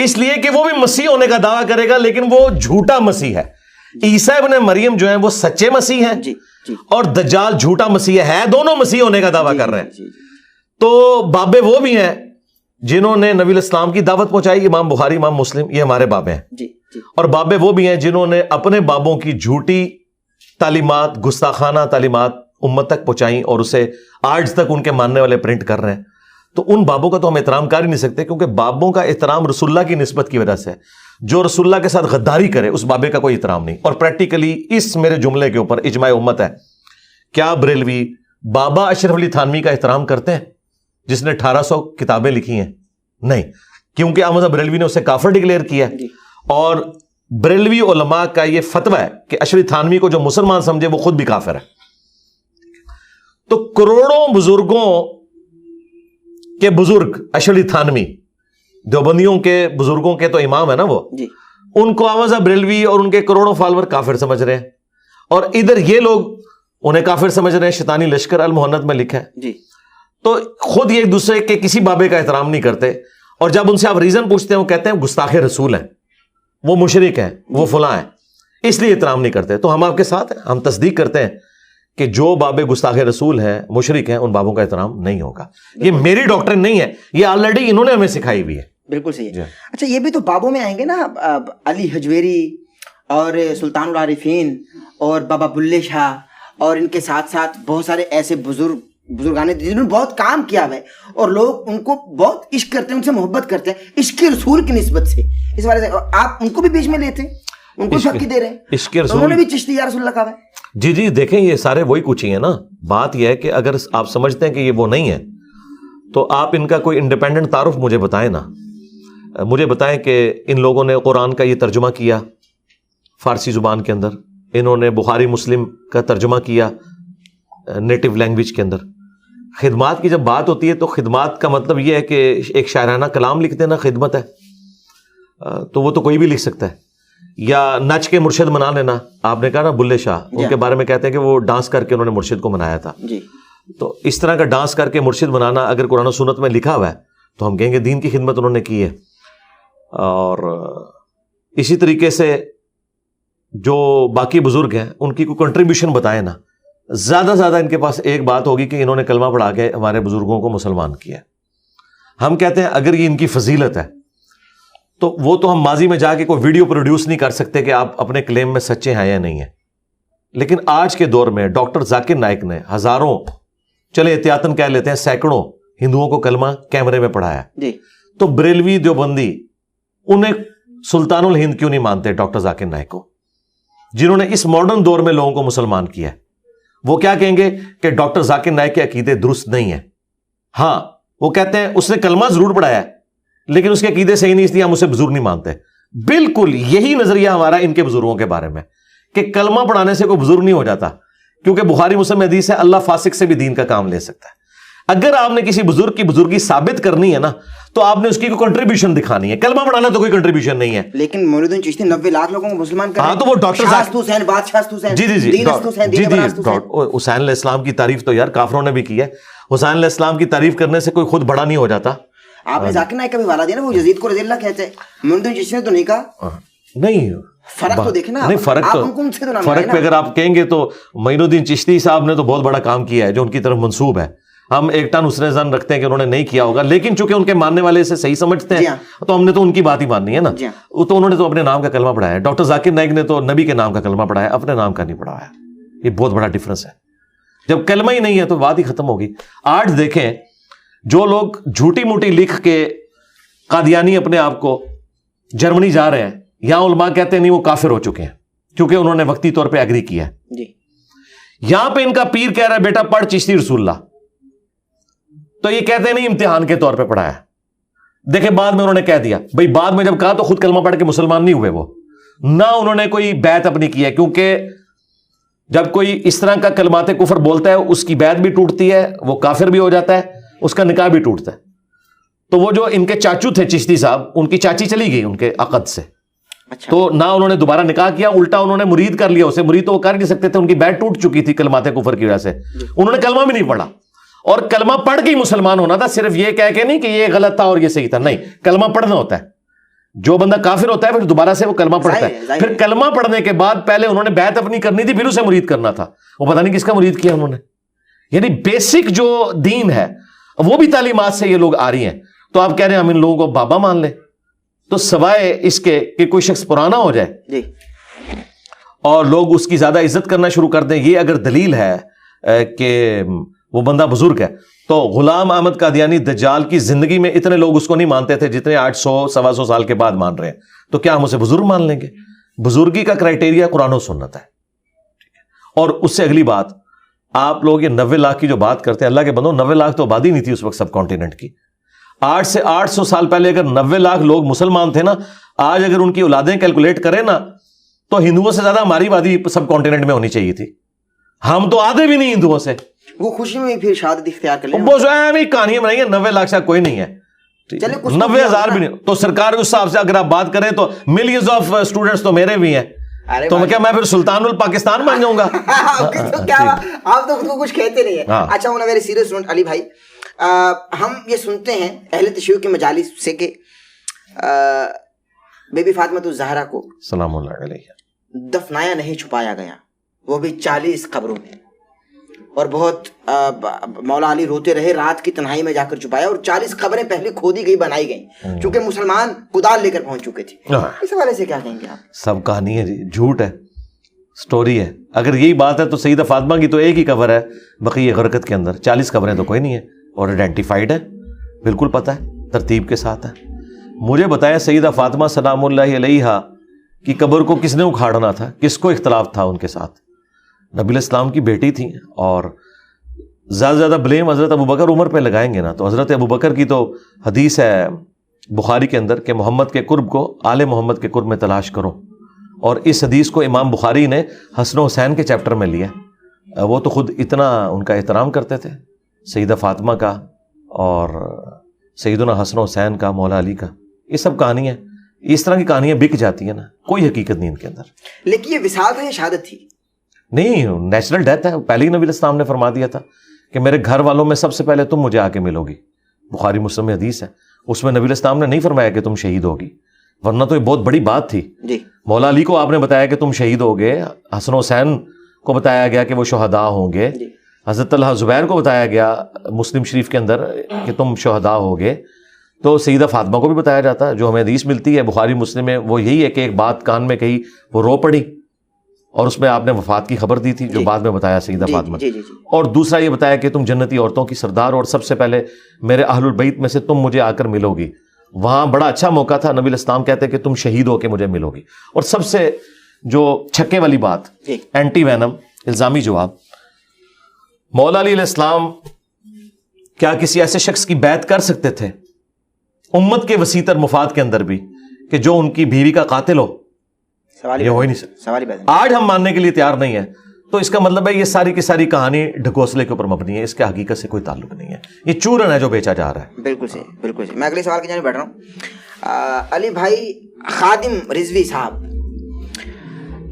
اس لیے کہ وہ بھی مسیح ہونے کا دعویٰ کرے گا لیکن وہ جھوٹا مسیح ہے. عیسیٰ ابن مریم جو ہیں وہ سچے مسیح ہیں، اور دجال جھوٹا مسیح ہے. دونوں مسیح ہونے کا دعویٰ کر رہے ہیں. تو بابے وہ بھی ہیں جنہوں نے نبی الاسلام کی دعوت پہنچائی. امام بخاری، امام مسلم، یہ ہمارے بابے ہیں. اور بابے وہ بھی ہیں جنہوں نے اپنے بابوں کی جھوٹی تعلیمات، گستاخانہ تعلیمات امت تک پہنچائیں اور اسے آج تک ان کے ماننے والے پرنٹ کر رہے ہیں. تو ان بابوں کا تو ہم احترام کر ہی نہیں سکتے، کیونکہ بابوں کا احترام رسول اللہ کی نسبت کی وجہ سے. جو رسول اللہ کے ساتھ غداری کرے اس بابے کا کوئی احترام نہیں. اور پریکٹیکلی اس میرے جملے کے اوپر اجماع امت ہے. کیا بریلوی بابا اشرف علی تھانوی کا احترام کرتے ہیں جس نے 1800 کتابیں لکھی ہیں؟ نہیں، کیونکہ احمد بریلوی نے اسے کافر ڈکلیئر کیا ہے. اور بریلوی علماء کا یہ فتویٰ ہے کہ اشرف تھانوی کو جو مسلمان سمجھے وہ خود بھی کافر ہے. تو کروڑوں بزرگوں کے بزرگ اشرف تھانوی، دیوبندیوں کے بزرگوں کے تو امام ہے نا وہ، ان کو احمد بریلوی اور ان کے کروڑوں فالوور کافر سمجھ رہے ہیں. اور ادھر یہ لوگ انہیں کافر سمجھ رہے ہیں. شیطانی لشکر المہند میں لکھا ہے. تو خود یہ ایک دوسرے کے کسی بابے کا احترام نہیں کرتے. اور جب ان سے آپ ریزن پوچھتے ہیں وہ کہتے ہیں گستاخ رسول ہیں، وہ مشرک ہیں، وہ فلاں ہیں، اس لیے احترام نہیں کرتے. تو ہم آپ کے ساتھ ہیں، ہم تصدیق کرتے ہیں کہ جو بابے گستاخ رسول ہیں، مشرک ہیں، ان بابوں کا احترام نہیں ہوگا. یہ میری ڈاکٹرن نہیں ہے، یہ آلریڈی انہوں نے ہمیں سکھائی ہوئی ہے. بالکل صحیح ہے. اچھا، یہ بھی تو بابوں میں آئیں گے نا، علی حجویری اور سلطان العارفین اور بابا بلے شاہ، اور ان کے ساتھ ساتھ بہت سارے ایسے بزرگان جنہوں نے بہت کام کیا ہے اور لوگ ان کو بہت عشق کرتے ہیں، ان سے محبت کرتے ہیں عشق رسول کی نسبت سے. اس والے سے آپ ان کو بھی بیچ میں لیتے ہیں، ان کو شک کی دے رہے ہیں. عشق رسول، انہوں نے بھی چشتی یا رسول اللہ کہا ہے. جی جی دیکھیں یہ سارے وہی کچھ ہی ہیں نا. بات یہ ہے کہ اگر آپ سمجھتے ہیں کہ یہ وہ نہیں ہے تو آپ ان کا کوئی انڈیپینڈنٹ تعارف مجھے بتائیں نا. مجھے بتائیں کہ ان لوگوں نے قرآن کا یہ ترجمہ کیا فارسی زبان کے اندر, انہوں نے بخاری مسلم کا ترجمہ کیا نیٹو لینگویج کے اندر. خدمات کی جب بات ہوتی ہے تو خدمات کا مطلب یہ ہے کہ ایک شاعرانہ کلام لکھ دینا خدمت ہے, تو وہ تو کوئی بھی لکھ سکتا ہے. یا نچ کے مرشد منا لینا, آپ نے کہا نا بلے شاہ, ان کے بارے میں کہتے ہیں کہ وہ ڈانس کر کے انہوں نے مرشد کو منایا تھا. تو اس طرح کا ڈانس کر کے مرشد منانا اگر قرآن و سنت میں لکھا ہوا ہے تو ہم کہیں گے دین کی خدمت انہوں نے کی ہے. اور اسی طریقے سے جو باقی بزرگ ہیں ان کی کوئی کنٹریبیوشن بتائیں نا. زیادہ زیادہ ان کے پاس ایک بات ہوگی کہ انہوں نے کلمہ پڑھا کے ہمارے بزرگوں کو مسلمان کیا. ہم کہتے ہیں اگر یہ ان کی فضیلت ہے تو وہ تو ہم ماضی میں جا کے کوئی ویڈیو پروڈیوس نہیں کر سکتے کہ آپ اپنے کلیم میں سچے ہیں یا نہیں ہیں. لیکن آج کے دور میں ڈاکٹر ذاکر نائک نے ہزاروں, چلے احتیاطاً کہہ لیتے ہیں سینکڑوں ہندوؤں کو کلمہ کیمرے میں پڑھایا. تو بریلوی دیوبندی انہیں سلطان الہند کیوں نہیں مانتے ڈاکٹر ذاکر نائک کو, جنہوں نے اس ماڈرن دور میں لوگوں کو مسلمان کیا ہے؟ وہ کیا کہیں گے کہ ڈاکٹر ذاکر نائک کے عقیدے درست نہیں ہیں. ہاں وہ کہتے ہیں اس نے کلمہ ضرور پڑھایا ہے لیکن اس کے عقیدے صحیح نہیں, اس لیے ہم اسے بزرگ نہیں مانتے. بالکل یہی نظریہ ہمارا ان کے بزرگوں کے بارے میں کہ کلمہ پڑھانے سے کوئی بزرگ نہیں ہو جاتا, کیونکہ بخاری مسلم حدیث ہے اللہ فاسق سے بھی دین کا کام لے سکتا ہے. اگر آپ نے کسی بزرگ کی بزرگی ثابت کرنی ہے نا تو آپ نے اس کی کوئی کنٹریبیوشن دکھانی ہے. کلمہ پڑھانا تو کوئی کنٹریبیوشن نہیں ہے. لیکن مولوی الدین چشتی 90 لاکھ لوگوں کو مسلمان کر, ہاں تو وہ ڈاکٹر حسین بادشاہ حسین, جی جی جی حسین علیہ السلام کی تعریف تو یار کافروں نے بھی کی ہے. حسین علیہ السلام کی تعریف کرنے سے کوئی خود بڑا نہیں ہو جاتا. آپ نے ذاکر نائک کا بھی حوالہ دیا نا, وہ یزید کو رضی اللہ کہتے ہیں, مولوی الدین چشتی نے تو نہیں کہا. نہیں فرق تو دیکھنا, نہیں فرق پہ اگر آپ کہیں گے تو معین الدین چشتی صاحب نے تو بہت بڑا کام کیا ہے جو ان کی طرف منسوب ہے. ہم ایک ٹن حسن زن رکھتے ہیں کہ انہوں نے نہیں کیا ہوگا, لیکن چونکہ ان کے ماننے والے اسے صحیح سمجھتے ہیں تو ہم نے تو ان کی بات ہی ماننی ہے نا. تو انہوں نے تو اپنے نام کا کلمہ پڑھایا ہے. ڈاکٹر ذاکر نائک نے تو نبی کے نام کا کلمہ پڑھایا, اپنے نام کا نہیں پڑھایا. یہ بہت بڑا ڈفرنس ہے. جب کلمہ ہی نہیں ہے تو بات ہی ختم ہوگی. آج دیکھیں جو لوگ جھوٹی موٹی لکھ کے قادیانی اپنے آپ کو جرمنی جا رہے ہیں, یہاں علماء کہتے ہیں نہیں وہ کافر ہو چکے ہیں کیونکہ انہوں نے وقتی طور پہ ایگری کیا ہے. یہاں پہ ان کا پیر کہہ رہا ہے بیٹا پڑھ چشتی رسول اللہ, تو یہ کہتے ہیں نہیں امتحان کے طور پہ پڑھایا. دیکھیں بعد میں انہوں نے کہہ دیا, بھائی بعد میں جب کہا تو خود کلمہ پڑھ کے مسلمان نہیں ہوئے وہ, نہ انہوں نے کوئی بیعت اپنی کی ہے, کیونکہ جب کوئی اس طرح کا کلمات کفر بولتا ہے اس کی بیعت بھی ٹوٹتی ہے, وہ کافر بھی ہو جاتا ہے, اس کا نکاح بھی ٹوٹتا ہے. تو وہ جو ان کے چاچو تھے چشتی صاحب, ان کی چاچی چلی گئی ان کے عقد سے, تو نہ انہوں نے دوبارہ نکاح کیا, الٹا انہوں نے مرید کر لیا اسے. مرید تو وہ کر نہیں سکتے تھے, ان کی بیعت ٹوٹ چکی تھی کلمات کفر کی وجہ سے. انہوں نے کلمہ بھی نہیں پڑھا, اور کلمہ پڑھ کے ہی مسلمان ہونا تھا, صرف یہ کہہ کے نہیں کہ یہ غلط تھا اور یہ صحیح تھا. نہیں, کلمہ پڑھنا ہوتا ہے. جو بندہ کافر ہوتا ہے پھر دوبارہ سے وہ کلمہ پڑھتا ہے. پھر کلمہ پڑھنے کے بعد پہلے انہوں نے بیعت اپنی کرنی تھی, پھر اسے مرید کرنا تھا. وہ پتہ نہیں کس کا مرید کیا انہوں نے. یعنی بیسک جو دین ہے وہ بھی تعلیمات سے یہ لوگ آ رہی ہیں, تو آپ کہہ رہے ہیں ہم ان لوگوں کو بابا مان لیں. تو سوائے اس کے کہ کوئی شخص پرانا ہو جائے اور لوگ اس کی زیادہ عزت کرنا شروع کر دیں, یہ اگر دلیل ہے کہ وہ بندہ بزرگ ہے, تو غلام احمد قادیانی دجال کی زندگی میں اتنے لوگ اس کو نہیں مانتے تھے جتنے 800-125 سال کے بعد مان رہے ہیں. تو کیا ہم اسے بزرگ مان لیں گے؟ بزرگی کا کرائٹیریا قرآن و سنت ہے. اور اس سے اگلی بات, آپ لوگ یہ 90 لاکھ کی جو بات کرتے ہیں, اللہ کے بندو 90 لاکھ تو آبادی نہیں تھی اس وقت سب کانٹیننٹ کی. 8 سے 800 سال پہلے اگر 90 لاکھ لوگ مسلمان تھے نا, آج اگر ان کی اولادیں کیلکولیٹ کریں نا تو ہندوؤں سے زیادہ ہماری آبادی سب کانٹیننٹ میں ہونی چاہیے تھی. ہم تو آدھے بھی نہیں ہندوؤں سے. وہ خوشی میں پھر شہادت اختیار کر لیں. کہانیاں بنائی ہیں, 90 لاکھ سے کوئی نہیں ہے, 90,000 بھی نہیں. تو سرکار اس حساب سے اگر آپ بات کریں تو ملینز آف اسٹوڈنٹس تو میرے بھی ہیں, تو کیا میں پھر سلطان الپاکستان بن جاؤں گا؟ آپ تو خود کو کچھ کہتے نہیں ہیں. اچھا ہونا ویری سیریس اسٹوڈنٹ علی بھائی, ہم یہ سنتے ہیں اہل تشیع کے مجالس سے کہ بی بی فاطمہ الزہرا کو سلام اللہ علیہ دفنایا نہیں, چھپایا گیا, وہ بھی 40 قبروں میں, اور بہت مولا علی روتے رہے, رات کی تنہائی میں جا کر چھپایا, اور 40 قبریں پہلے کھودی گئی, بنائی گئی, چونکہ مسلمان کدال لے کر پہنچ چکے تھے. اس حوالے سے کیا کہیں گے آپ؟ سب کہانی ہے جی, جھوٹ ہے, سٹوری ہے. اگر یہی بات ہے تو سیدہ فاطمہ کی تو ایک ہی قبر ہے بقیہ غرقت کے اندر, 40 قبریں تو کوئی نہیں ہے, اور آئیڈینٹیفائڈ ہے, بالکل پتہ ہے, ترتیب کے ساتھ ہے. مجھے بتایا سیدہ فاطمہ سلام اللہ علیہا کی قبر کو کس نے اکھاڑنا تھا, کس کو اختلاف تھا ان کے ساتھ؟ نبی الاسلام کی بیٹی تھیں, اور زیادہ سے زیادہ بلیم حضرت ابوبکر عمر پہ لگائیں گے نا, تو حضرت ابوبکر کی تو حدیث ہے بخاری کے اندر کہ محمد کے قرب کو آل محمد کے قرب میں تلاش کرو, اور اس حدیث کو امام بخاری نے حسن و حسین کے چیپٹر میں لیا. وہ تو خود اتنا ان کا احترام کرتے تھے, سیدہ فاطمہ کا اور سیدنا حسن و حسین کا, مولا علی کا. یہ سب کہانیاں, اس طرح کی کہانیاں بک جاتی ہیں نا, کوئی حقیقت نہیں ان کے اندر. لیکن یہ وصال تھا یا شہادت تھی؟ نہیں, نیچرل ڈیتھ ہے. پہلے ہی نبی الاسلام نے فرما دیا تھا کہ میرے گھر والوں میں سب سے پہلے تم مجھے آ کے ملو گی. بخاری مسلم میں حدیث ہے, اس میں نبی الاسلام نے نہیں فرمایا کہ تم شہید ہوگی, ورنہ تو یہ بہت بڑی بات تھی. جی. مولا علی کو آپ نے بتایا کہ تم شہید ہوگے, حسن و حسین کو بتایا گیا کہ وہ شہداء ہوں گے, حضرت طلحہ زبیر کو بتایا گیا مسلم شریف کے اندر کہ تم شہداء ہوگے, تو سیدہ فاطمہ کو بھی بتایا جاتا. جو ہمیں حدیث ملتی ہے بخاری مسلم میں وہ یہی ہے کہ ایک بات کان میں کہی, وہ رو پڑی, اور اس میں آپ نے وفات کی خبر دی تھی جو بعد میں بتایا سیدہ فاطمہ. اور دوسرا یہ بتایا کہ تم جنتی عورتوں کی سردار, اور سب سے پہلے میرے اہل البیت میں سے تم مجھے آ کر ملو گی. وہاں بڑا اچھا موقع تھا, نبی الاسلام کہتے کہ تم شہید ہو کے مجھے ملو گی. اور سب سے جو چھکے والی بات, اینٹی وینم, الزامی جواب, مولا علی علیہ السلام کیا کسی ایسے شخص کی بیعت کر سکتے تھے امت کے وسیع تر مفاد کے اندر بھی کہ جو ان کی بیوی کا قاتل ہو؟ یہ ہو ہی نہیں سکتا. آج ہم ماننے کے لیے تیار نہیں ہے, تو اس کا مطلب ہے یہ ساری کی ساری کہانی ڈھکوسلے کے اوپر مبنی ہے, اس کے حقیقت سے کوئی تعلق نہیں ہے, یہ چورن ہے جو بیچا جا رہا ہے. بالکل صحیح, بالکل صحیح. میں اگلے سوال کی جانب بیٹھ رہا ہوں. علی بھائی, خادم رضوی صاحب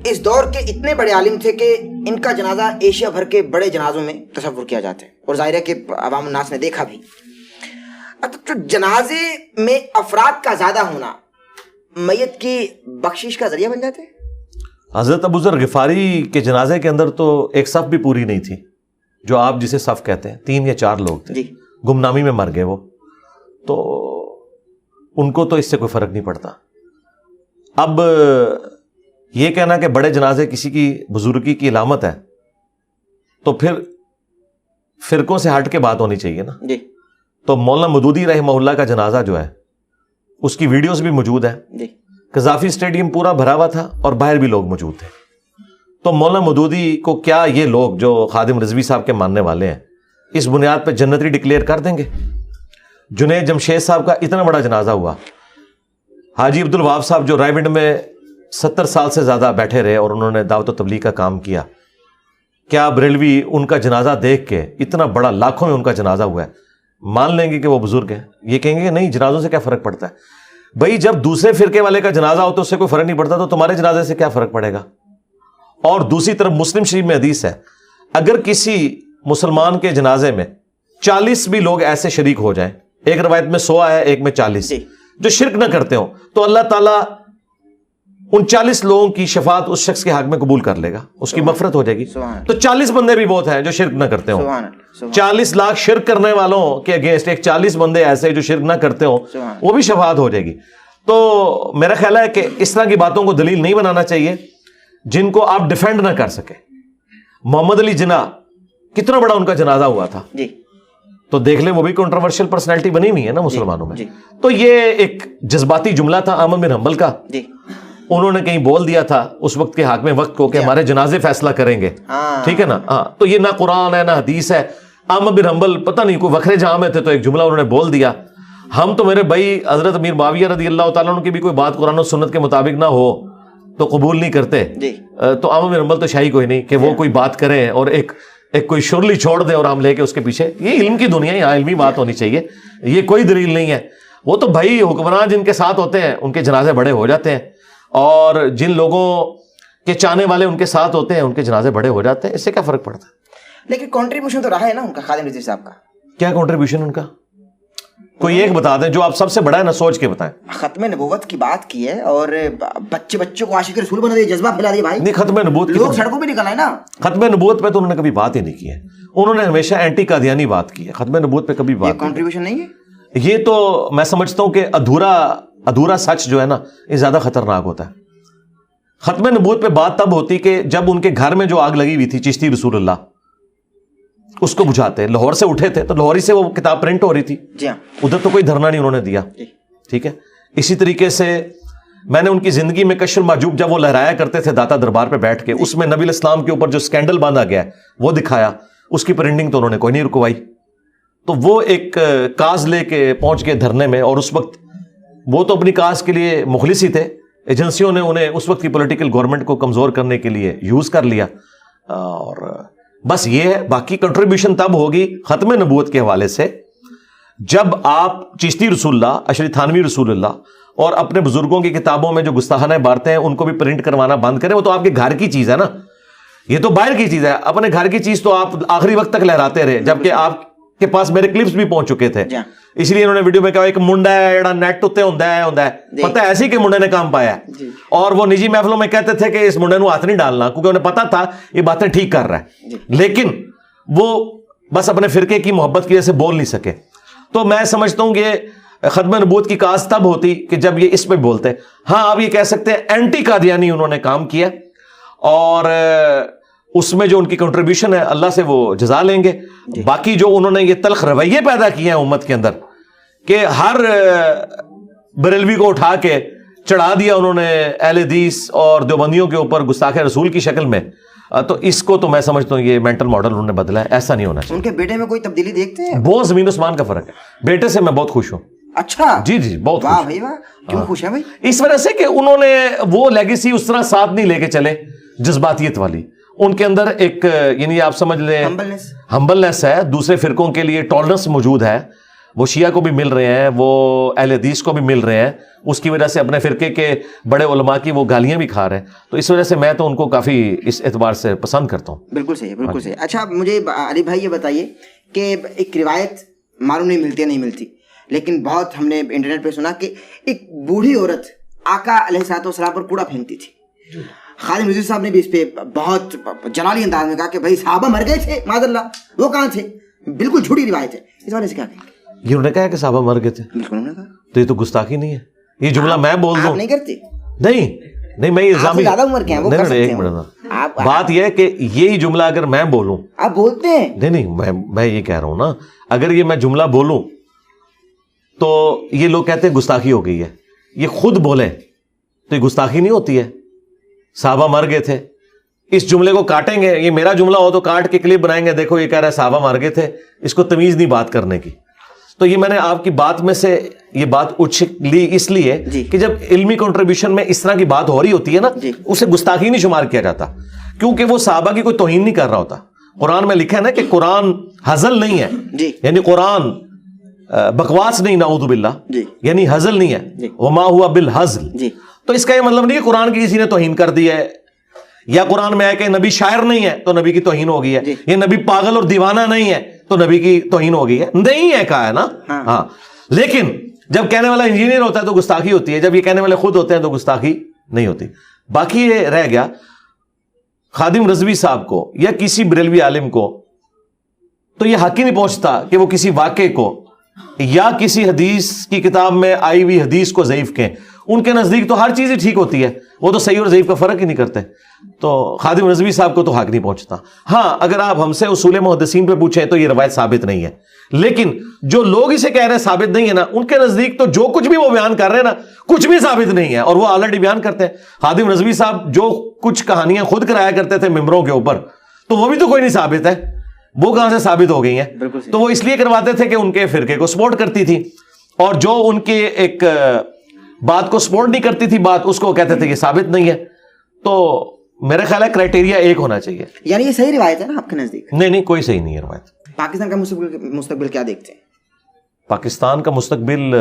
اس دور کے اتنے بڑے عالم تھے کہ ان کا جنازہ ایشیا بھر کے بڑے جنازوں میں تصور کیا جاتا ہے, اور ظاہر ہے کہ عوام الناس نے دیکھا بھی. تو جنازے میں افراد کا زیادہ ہونا میت کی بخشش کا ذریعہ بن جاتے ہیں؟ حضرت ابو ذر غفاری کے جنازے کے اندر تو ایک صف بھی پوری نہیں تھی, جو آپ جسے صف کہتے ہیں, 3 یا 4 لوگ تھے. گمنامی میں مر گئے وہ, تو ان کو تو اس سے کوئی فرق نہیں پڑتا. اب یہ کہنا کہ بڑے جنازے کسی کی بزرگی کی علامت ہے, تو پھر فرقوں سے ہٹ کے بات ہونی چاہیے نا. تو مولانا مودودی رحمہ اللہ کا جنازہ جو ہے اس کی ویڈیوز بھی موجود ہے. قذافی اسٹیڈیم پورا بھرا ہوا تھا اور باہر بھی لوگ موجود تھے. تو مولانا مودودی کو کیا یہ لوگ جو خادم رضوی صاحب کے ماننے والے ہیں اس بنیاد پہ جنتی ڈکلیئر کر دیں گے؟ جنید جمشید صاحب کا اتنا بڑا جنازہ ہوا, حاجی عبد الوہاب صاحب جو رائے ونڈ میں 70 سال سے زیادہ بیٹھے رہے اور انہوں نے دعوت و تبلیغ کا کام کیا, کیا بریلوی ان کا جنازہ دیکھ کے, اتنا بڑا لاکھوں میں ان کا جنازہ ہوا ہے, مان لیں گے کہ وہ بزرگ ہیں؟ یہ کہیں گے کہ نہیں, جنازوں سے کیا فرق پڑتا ہے؟ بھائی جب دوسرے فرقے والے کا جنازہ ہو تو اس سے کوئی فرق نہیں پڑتا, تو تمہارے جنازے سے کیا فرق پڑے گا؟ اور دوسری طرف مسلم شریف میں حدیث ہے, اگر کسی مسلمان کے جنازے میں 40 بھی لوگ ایسے شریک ہو جائیں, ایک روایت میں 100 ہے, ایک میں 40, جو شرک نہ کرتے ہوں, تو اللہ تعالیٰ ان 40 لوگوں کی شفاعت اس شخص کے حق میں قبول کر لے گا, اس کی مغفرت ہو جائے گی. تو 40 بندے بھی بہت ہیں جو شرک نہ کرتے ہوں. 40 لاکھ شرک کرنے والوں کے اگینسٹ ایک 40 بندے ایسے جو شرک نہ کرتے ہوں, وہ بھی شفاعت ہو جائے گی. تو میرا خیال ہے کہ اس طرح کی باتوں کو دلیل نہیں بنانا چاہیے جن کو آپ ڈیفینڈ نہ کر سکے. محمد علی جناح کتنا بڑا ان کا جنازہ ہوا تھا, تو دیکھ لیں وہ بھی کنٹروورشل پرسنالٹی بنی ہوئی ہے نا مسلمانوں میں. تو یہ ایک جذباتی جملہ تھا احمد بن حنبل کا, انہوں نے کہیں بول دیا تھا اس وقت کے حاکم وقت کو کہ ہمارے جنازے فیصلہ کریں گے, ٹھیک ہے نا. ہاں, تو یہ نہ قرآن ہے نہ حدیث ہے. احمد بن حنبل پتہ نہیں کوئی وکھرے جہاں میں تھے تو ایک جملہ انہوں نے بول دیا. ہم تو میرے بھائی حضرت امیر معاویہ رضی اللہ تعالیٰ عنہ کی بھی کوئی بات قرآن و سنت کے مطابق نہ ہو تو قبول نہیں کرتے. تو احمد بن حنبل تو شاہی کوئی نہیں کہ وہ کوئی بات کریں اور ایک کوئی شرلی چھوڑ دے اور ہم لے کے اس کے پیچھے. یہ علم کی دنیا ہے, یہاں علمی بات ہونی چاہیے, یہ کوئی دلیل نہیں ہے. وہ تو بھائی حکمران جن کے ساتھ ہوتے ہیں ان کے جنازے بڑے ہو جاتے ہیں, اور جن لوگوں کے چاہنے والے ان کے ساتھ ہوتے ہیں ان کے جنازے بڑے ہو جاتے ہیں. اس سے کیا فرق پڑتا ہے؟ لیکن کنٹریبیوشن تو رہا ہے نا ان کا, خادم رضوی صاحب کا. کیا کنٹریبیوشن ان کا؟ کوئی ایک بتا دیں جو آپ سب سے بڑا ہے نا, سوچ کے بتائیں. ختم نبوت کی بات کی ہے اور بچوں کو عاشق رسول بنا دیا, جذبہ پھیلا دیا بھائی. نہیں, ختم نبوت لوگ سڑکوں پہ نکل آئے نا. ختم نبوت پہ تو انہوں نے کبھی بات ہی نہیں کی ہے. انہوں نے ہمیشہ اینٹی قادیانی بات کی ہے, ختم نبوت پہ کبھی بات. کنٹریبیوشن نہیں ہے یہ. تو میں سمجھتا ہوں کہ ادھورا سچ جو ہے نا یہ زیادہ خطرناک ہوتا ہے. ختم نبوت پہ بات تب ہوتی کہ جب ان کے گھر میں جو آگ لگی ہوئی تھی چشتی رسول اللہ, اس کو بجھاتے. لاہور سے اٹھے تھے تو لاہوری سے وہ کتاب پرنٹ ہو رہی تھی, ادھر تو کوئی دھرنا نہیں انہوں نے دیا, ٹھیک ہے. اسی طریقے سے میں نے ان کی زندگی میں کشف المحجوب جب وہ لہرایا کرتے تھے داتا دربار پہ بیٹھ کے, اس میں نبی علیہ السلام کے اوپر جو سکینڈل باندھا گیا ہے وہ دکھایا, اس کی پرنٹنگ تو انہوں نے کوئی نہیں رکوائی. تو وہ ایک کاز لے کے پہنچ گئے دھرنے میں, اور اس وقت وہ تو اپنی کاز کے لیے مخلص ہی تھے, ایجنسیوں نے انہیں اس وقت کی پولیٹیکل گورنمنٹ کو کمزور کرنے کے لیے یوز کر لیا. اور بس یہ ہے, باقی کنٹریبیوشن تب ہوگی ختم نبوت کے حوالے سے جب آپ چشتی رسول اللہ, اشری تھانوی رسول اللہ اور اپنے بزرگوں کی کتابوں میں جو گستاخانہ عبارتیں ہیں ان کو بھی پرنٹ کروانا بند کریں. وہ تو آپ کے گھر کی چیز ہے نا, یہ تو باہر کی چیز ہے. اپنے گھر کی چیز تو آپ آخری وقت تک لہراتے رہے, جبکہ آپ کے پاس میرے کلپس بھی پہنچ چکے تھے. اس لیے انہوں نے ویڈیو میں کہا ایک منڈا ہے جڑا نیٹ اتنے ہوندا ہے, پتہ ایسی کہ منڈے نے کام پایا ہے. اور وہ نجی محفلوں میں کہتے تھے کہ اس منڈے نو ہاتھ نہیں ڈالنا, کیونکہ انہیں پتا تھا یہ باتیں ٹھیک کر رہا ہے, لیکن وہ بس اپنے فرقے کی محبت کی وجہ سے بول نہیں سکے. تو میں سمجھتا ہوں کہ ختم نبوت کی کاز تب ہوتی کہ جب یہ اس پہ بولتے. ہاں آپ یہ کہہ سکتے ہیں اینٹی قادیانی انہوں نے کام کیا, اور اس میں جو ان کی کنٹریبیوشن ہے اللہ سے وہ جزا لیں گے. باقی جو انہوں نے یہ تلخ رویے پیدا کیے ہیں امت کے اندر کہ ہر بریلوی کو اٹھا کے چڑھا دیا انہوں نے اہل حدیث اور دیوبندیوں کے اوپر گستاخ رسول کی شکل میں, تو اس کو تو میں سمجھتا ہوں یہ مینٹل ماڈل انہوں نے بدلا ہے, ایسا نہیں ہونا چاہیے. ان کے بیٹے میں کوئی تبدیلی دیکھتے ہیں؟ بہت زمین آسمان کا فرق ہے. بیٹے سے میں بہت خوش ہوں. اچھا جی جی بہت واہ بھائی واہ, کیوں خوش ہے بھائی؟ اس وجہ سے کہ انہوں نے وہ لیگیسی اس طرح ساتھ نہیں لے کے چلے جذباتیت والی. ان کے اندر ایک یعنی آپ سمجھ لیں ہمبلنس ہے, دوسرے فرقوں کے لیے ٹالرنس موجود ہے. وہ شیعہ کو بھی مل رہے ہیں, وہ اہل حدیث کو بھی مل رہے ہیں, اس کی وجہ سے اپنے فرقے کے بڑے علماء کی وہ گالیاں بھی کھا رہے ہیں. تو اس وجہ سے میں تو ان کو کافی اس اعتبار سے پسند کرتا ہوں. بالکل صحیح, بالکل صحیح. اچھا مجھے علی بھائی یہ بتائیے کہ ایک روایت معلوم نہیں ملتی, لیکن بہت ہم نے انٹرنیٹ پہ سنا کہ ایک بوڑھی عورت آقا علیہ الصلوۃ والسلام پر کوڑا پھینکتی تھی. خادم رضوی صاحب نے بھی اس پہ بہت جلالی انداز میں کہا کہ بھائی صحابہ مر گئے تھے معاذ اللہ, وہ کہاں تھے؟ بالکل جھوٹی روایت ہے, اس بارے سے کیا کہیں گے؟ یہ انہوں نے کہا کہ صحابہ مر گئے تھے, بالکل انہوں نے کہا. تو یہ تو گستاخی نہیں ہے. یہ جملہ میں بول دوں آپ نہیں کرتے؟ نہیں میں الزامی زیادہ عمر کے ہیں وہ کر سکتے ہیں. ایک منٹ, بات یہ ہے کہ یہی جملہ اگر میں بولوں, آپ بولتے ہیں. نہیں میں یہ کہہ رہا ہوں نا, اگر یہ میں جملہ بولوں تو یہ لوگ کہتے ہیں گستاخی ہو گئی ہے. یہ خود بولیں تو یہ گستاخی نہیں ہوتی ہے. صحابہ مر گئے تھے, اس جملے کو کاٹیں گے, یہ میرا جملہ ہو تو کاٹ کے کلپ بنائیں گے, دیکھو یہ کہہ رہا ہے صحابہ مر گئے تھے, اس کو تمیز نہیں بات کرنے کی. تو یہ میں نے آپ کی بات میں سے یہ بات اچھک لی اس لیے کہ جب علمی کنٹریبیوشن میں اس طرح کی بات ہو رہی ہوتی ہے نا, اسے گستاخی نہیں شمار کیا جاتا, کیونکہ وہ صحابہ کی کوئی توہین نہیں کر رہا ہوتا. قرآن میں لکھا ہے نا کہ قرآن ہزل نہیں ہے, یعنی قرآن بکواس نہیں, نعوذ باللہ, یعنی ہزل نہیں ہے, وما ہوا بالہزل. تو اس کا یہ مطلب نہیں کہ قرآن کی کسی نے توہین کر دی ہے, یا قرآن میں ہے کہ نبی شاعر نہیں ہے تو نبی کی توہین ہو گئی ہے, یا نبی پاگل اور دیوانہ نہیں ہے تو نبی کی توہین ہو گئی ہے. نہیں ہے کہا ہے نا. ہاں, لیکن جب کہنے والا انجینئر ہوتا ہے تو گستاخی ہوتی ہے, جب یہ کہنے والے خود ہوتے ہیں تو گستاخی نہیں ہوتی. باقی یہ رہ گیا خادم رضوی صاحب کو یا کسی بریلوی عالم کو تو یہ حق ہی نہیں پہنچتا کہ وہ کسی واقعے کو یا کسی حدیث کی کتاب میں آئی ہوئی حدیث کو ضعیف کہیں. ان کے نزدیک تو ہر چیز ہی ٹھیک ہوتی ہے, وہ تو صحیح اور ضعیف کا فرق ہی نہیں کرتے. تو خادم رضوی صاحب کو تو حق نہیں پہنچتا. ہاں اگر آپ ہم سے اصول محدثین پہ پوچھیں تو یہ روایت ثابت نہیں ہے, لیکن جو لوگ اسے کہہ رہے ہیں ثابت نہیں ہے نا, ان کے نزدیک تو جو کچھ بھی وہ بیان کر رہے ہیں نا کچھ بھی ثابت نہیں ہے, اور وہ آلریڈی بیان کرتے ہیں. خادم رضوی صاحب جو کچھ کہانیاں خود کرایا کرتے تھے ممبروں کے اوپر, تو وہ بھی تو کوئی نہیں ثابت ہے, وہ کہاں سے ثابت ہو گئی ہیں؟ تو وہ اس لیے کرواتے تھے کہ ان کے فرقے کو سپورٹ کرتی تھی, اور جو ان کے ایک بات کو سپورٹ نہیں کرتی تھی بات, اس کو کہتے تھے کہ ثابت نہیں ہے. تو میرا خیال ہے کرائٹیریا ایک ہونا چاہیے. یعنی یہ صحیح روایت ہے نا آپ کے نزدیک؟ نہیں کوئی صحیح نہیں ہے روایت. پاکستان کا مستقبل کیا دیکھتے ہیں؟ پاکستان کا مستقبل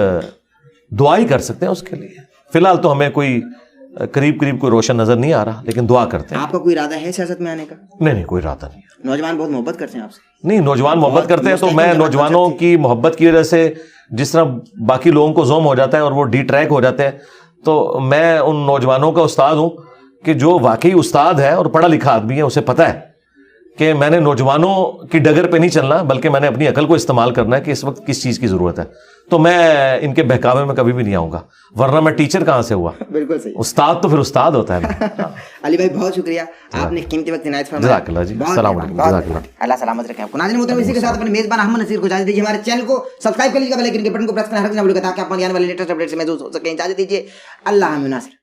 دعا ہی کر سکتے ہیں اس کے لیے. فی الحال تو ہمیں کوئی قریب کوئی روشن نظر نہیں آ رہا, لیکن دعا کرتے ہیں. آپ کا کوئی ارادہ ہے سیاست میں آنے کا؟ نہیں کوئی ارادہ نہیں. نوجوان بہت محبت کرتے ہیں آپ سے. نہیں, نوجوان محبت کرتے ہیں تو میں نوجوانوں کی محبت کی وجہ سے جس طرح باقی لوگوں کو زوم ہو جاتا ہے اور وہ ڈی ٹریک ہو جاتے ہیں, تو میں ان نوجوانوں کا استاد ہوں کہ جو واقعی استاد ہے اور پڑھا لکھا آدمی ہے, اسے پتہ ہے کہ میں نے نوجوانوں کی ڈگر پہ نہیں چلنا بلکہ میں نے اپنی عقل کو استعمال کرنا ہے کہ اس وقت کس چیز کی ضرورت ہے. تو میں ان کے بہکاوے میں کبھی بھی نہیں آؤں گا, ورنہ میں ٹیچر کہاں سے ہوا. بالکل صحیح, استاد تو پھر استاد ہوتا ہے. علی بھائی بہت شکریہ, آپ نے قیمتی وقت عنایت فرمایا. جزاک اللہ جی, السلام علیکم, جزاک اللہ. اللہ سلامت رکھے آپ کو. ناظرین محترم, اسی کے ساتھ اپنے میزبان احمد نصیر کو اجازت دیجیے. ہمارے چینل کو سبسکرائب کر لیجیے, بیل آئکن کے بٹن کو پریس کرنا ہر نہ بھولے تاکہ آپ آنے والے لیٹسٹ اپڈیٹ سے محظوظ ہو سکیں. اجازت دیجیے, اللہ حافظ.